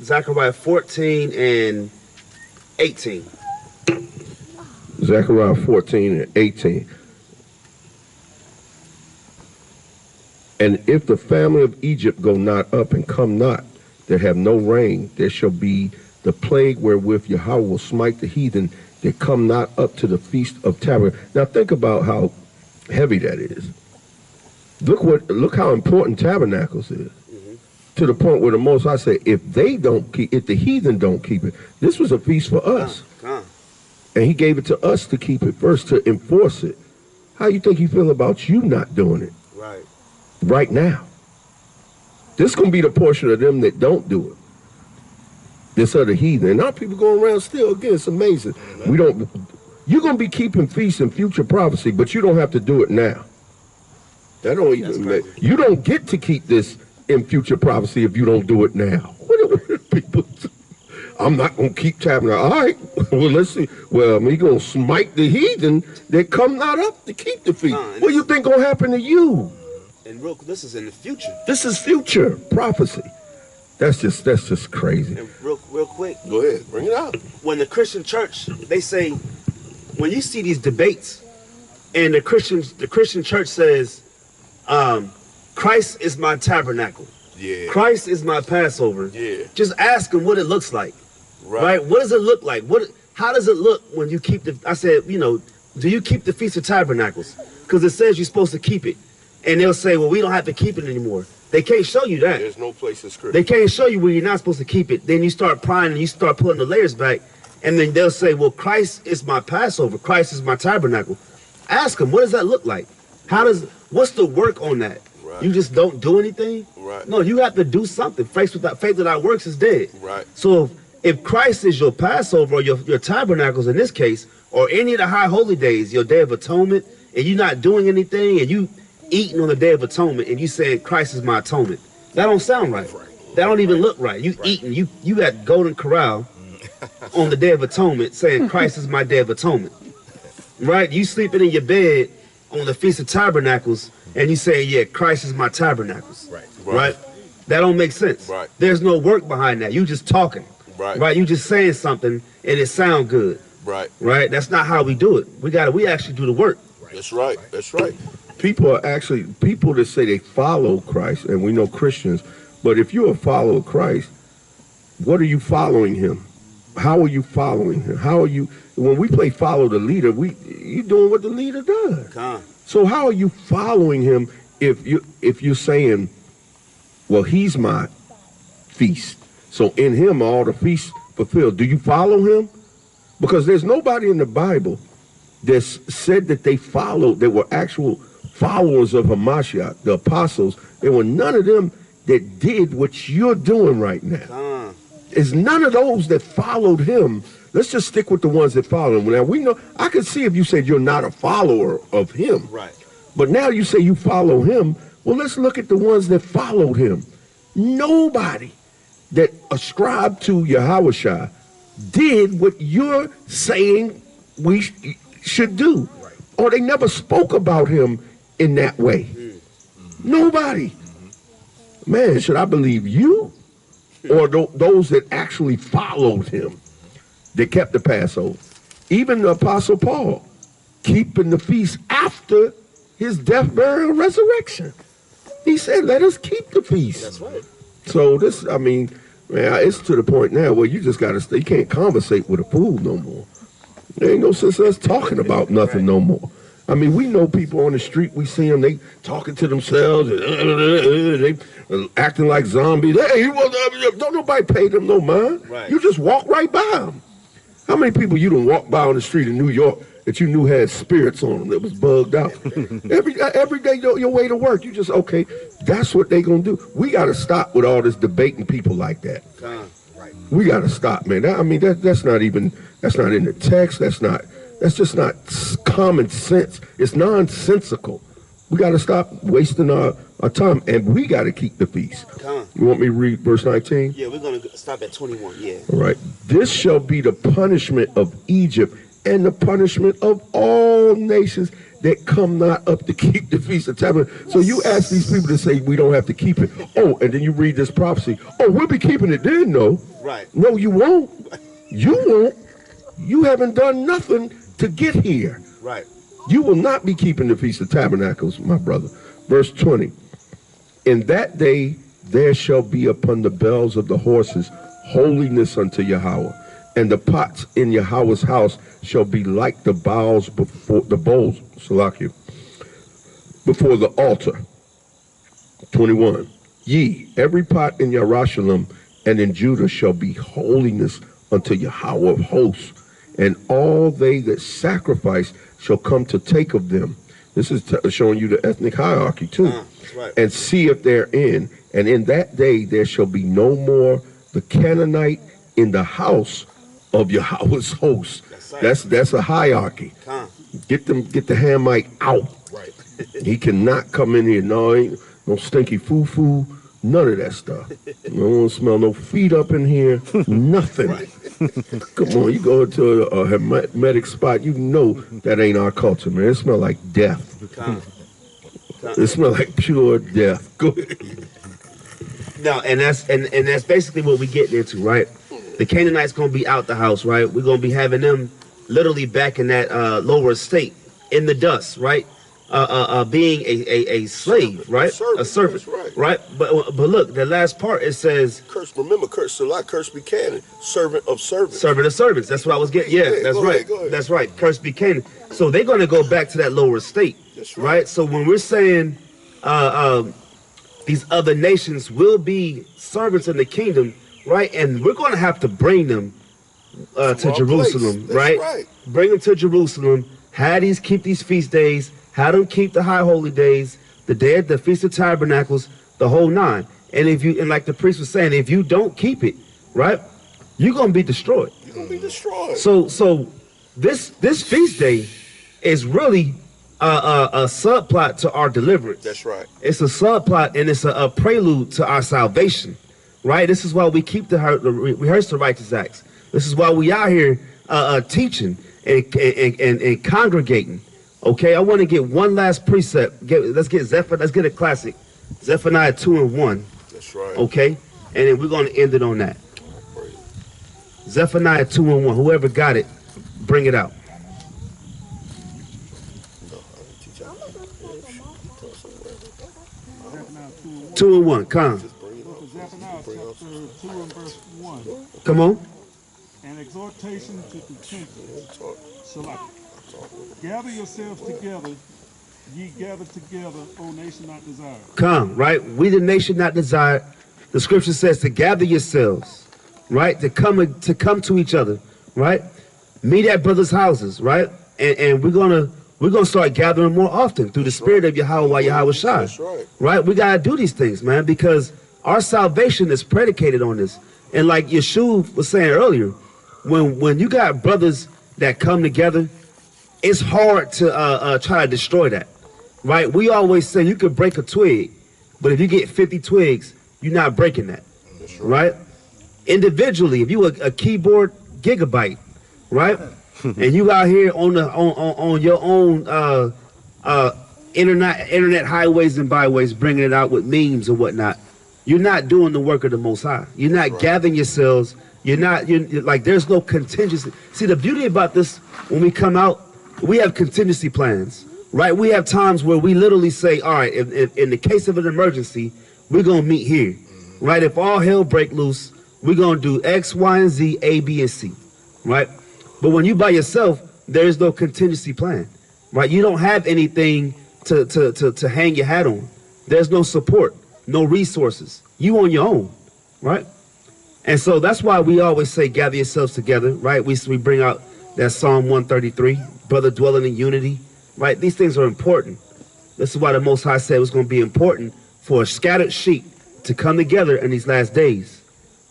Zechariah 14 and 18. Zechariah 14 and 18. And if the family of Egypt go not up and come not, that have no rain, there shall be the plague wherewith Yahweh will smite the heathen that come not up to the feast of Tabernacles. Now think about how heavy that is. Look how important Tabernacles is. To the point where the Most High say, if the heathen don't keep it, this was a feast for us. And he gave it to us to keep it first, to enforce it. How you think he feel about you not doing it? Right now. This going to be the portion of them that don't do it. This other heathen. And our people going around still, again, it's amazing. You're going to be keeping feasts in future prophecy, but you don't have to do it now. That don't even make, you don't get to keep this in future prophecy if you don't do it now. What are people do? I'm not going to keep Tabernacle. All right, well, let's see. Well, he's going to smite the heathen that come not up to keep the feast. What do you think going to happen to you? And this is in the future. This is future prophecy. That's just crazy. And real quick. Go ahead, bring it out. When the Christian church, they say, when you see these debates, and the Christian church says, Christ is my tabernacle. Yeah. Christ is my Passover. Yeah. Just ask them what it looks like. Right. What does it look like? How does it look when you keep I said, do you keep the Feast of Tabernacles? Because it says you're supposed to keep it. And they'll say, well, we don't have to keep it anymore. They can't show you that. There's no place in Scripture. They can't show you where you're not supposed to keep it. Then you start prying and you start pulling the layers back. And then they'll say, well, Christ is my Passover. Christ is my tabernacle. Ask them, what does that look like? What's the work on that? Right. You just don't do anything? Right. No, you have to do something. Faith without works is dead. Right. So if Christ is your Passover or your tabernacles in this case, or any of the high holy days, your Day of Atonement, and you're not doing anything, and you eating on the Day of Atonement, and you saying Christ is my atonement, that don't sound right. That don't even look right. You eating, you at Golden Corral on the Day of Atonement saying Christ is my Day of Atonement. Right? You sleeping in your bed on the Feast of Tabernacles, and you say, yeah, Christ is my tabernacles. Right? That don't make sense. Right. There's no work behind that. You just talking. Right? You just saying something and it sound good. Right? That's not how we do it. We actually do the work. That's right. That's right. People that say they follow Christ, and we know Christians, but if you're a follower of Christ, what are you following him? How are you following him? When we play follow the leader, you doing what the leader does. So how are you following him if you're saying, well, he's my feast, so in him are all the feasts fulfilled? Do you follow him? Because there's nobody in the Bible that said that they were actual followers of Hamashiach, the apostles. There were none of them that did what you're doing right now. It's none of those that followed him. Let's just stick with the ones that followed him. Now, we know, I could see if you said you're not a follower of him. Right. But now you say you follow him. Well, let's look at the ones that followed him. Nobody that ascribed to YAHAWAH'S did what you're saying we should do. Or they never spoke about him in that way. Nobody. Man, should I believe you? or those that actually followed him, that kept the Passover. Even the Apostle Paul, keeping the feast after his death, burial, and resurrection. He said, let us keep the feast. That's right. So this, I mean, man, it's to the point now where you just got to stay. You can't conversate with a fool no more. There ain't no sense of us talking about nothing no more. I mean, we know people on the street, we see them, they talking to themselves, they acting like zombies. Hey, don't nobody pay them no mind. Right. You just walk right by them. How many people you done walk by on the street in New York that you knew had spirits on them that was bugged out? every day your way to work, you just, okay, that's what they gonna do. We gotta stop with all this debating people like that. Right. We gotta stop, man. That's not in the text. That's just not common sense. It's nonsensical. We got to stop wasting our time, and we got to keep the feast. You want me to read verse 19? Yeah, we're going to stop at 21, yeah. All right. This shall be the punishment of Egypt and the punishment of all nations that come not up to keep the Feast of Tabernacles. So you ask these people to say we don't have to keep it. Oh, and then you read this prophecy. Oh, we'll be keeping it then, no. Right. No, you won't. You won't. You haven't done nothing to get here. Right. You will not be keeping the Feast of Tabernacles, my brother. Verse 20. In that day there shall be upon the bells of the horses holiness unto Yahweh, and the pots in Yahweh's house shall be like the bowls before the bowls, Salakia, before the altar. 21. Ye, every pot in Yerushalayim and in Judah shall be holiness unto Yahweh of hosts, and all they that sacrifice shall come to take of them. This is showing you the ethnic hierarchy too. That's right. And see if they're in. And in that day there shall be no more the Canaanite in the house of Yahweh's host. That's a hierarchy. Get the Hamite out. Right. He cannot come in here. No, ain't no stinky foo-foo. None of that stuff. You don't want to smell no feet up in here. Nothing. Right. Come on, you go to a hermetic spot, you know that ain't our culture, man. It smell like death. It smell like pure death. Go ahead. No, and that's basically what we're getting into, right? The Canaanites gonna be out the house, right? We're gonna be having them literally back in that lower estate, in the dust, right? Being a slave, right? A servant, right? But look, the last part it says, Curse. Remember, curse be Canaan, servant of servants. Servant of servants. That's what I was getting. Yeah, that's right. Go ahead. That's right. Curse be Canaan. So they're gonna go back to that lower estate, That's right? So when we're saying these other nations will be servants in the kingdom, right? And we're gonna have to bring them to Jerusalem, right? Bring them to Jerusalem. Keep these feast days. Have them keep the high holy days, the Feast of Tabernacles, the whole nine. And like the priest was saying, if you don't keep it, right, you're gonna be destroyed. You're gonna be destroyed. So this feast day is really a subplot to our deliverance. That's right. It's a subplot and it's a prelude to our salvation, right? This is why we keep rehearse the righteous acts. This is why we out here teaching and congregating. Okay, I want to get one last precept. Let's get a classic. Zephaniah 2:1. That's right. Okay, and then we're going to end it on that. Zephaniah 2:1. Whoever got it, bring it out. 2:1. Come. Zephaniah chapter 2 and verse 1. Come on. An exhortation to contention. Select. Gather yourselves together, ye gather together, O nation not desired. Come, right? We the nation not desired. The scripture says to gather yourselves, right? To come to each other, right? Meet at brothers' houses, right? And we're gonna start gathering more often through the spirit of YAHAWAH'S. That's right. Right? We gotta do these things, man, because our salvation is predicated on this. And like Yeshua was saying earlier, when you got brothers that come together, it's hard to try to destroy that, right? We always say you could break a twig, but if you get 50 twigs, you're not breaking that, right? Individually, if you a keyboard gigabyte, right, and you out here on your own internet highways and byways, bringing it out with memes and whatnot, you're not doing the work of the Most High. You're not gathering yourselves. You're like, there's no contingency. See, the beauty about this, when we come out, we have contingency plans, right? We have times where we literally say, all right, if in the case of an emergency, we're going to meet here, right? If all hell break loose, we're going to do X, Y, and Z, A, B, and C, right? But when you by yourself, there's no contingency plan, right? You don't have anything to hang your hat on. There's no support, no resources. You on your own, right? And so that's why we always say, gather yourselves together, right? We bring out that Psalm 133, brother dwelling in unity, right? These things are important. This is why the Most High said it was going to be important for a scattered sheep to come together in these last days,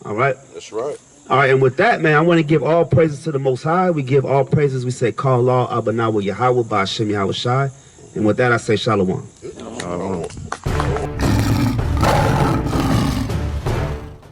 all right? That's right. All right, and with that, man, I want to give all praises to the Most High. We give all praises. We say, Call Allah, Abanawa, Yahawah, Ba'ashem, Yahawah Shai. And with that, I say, Shalom.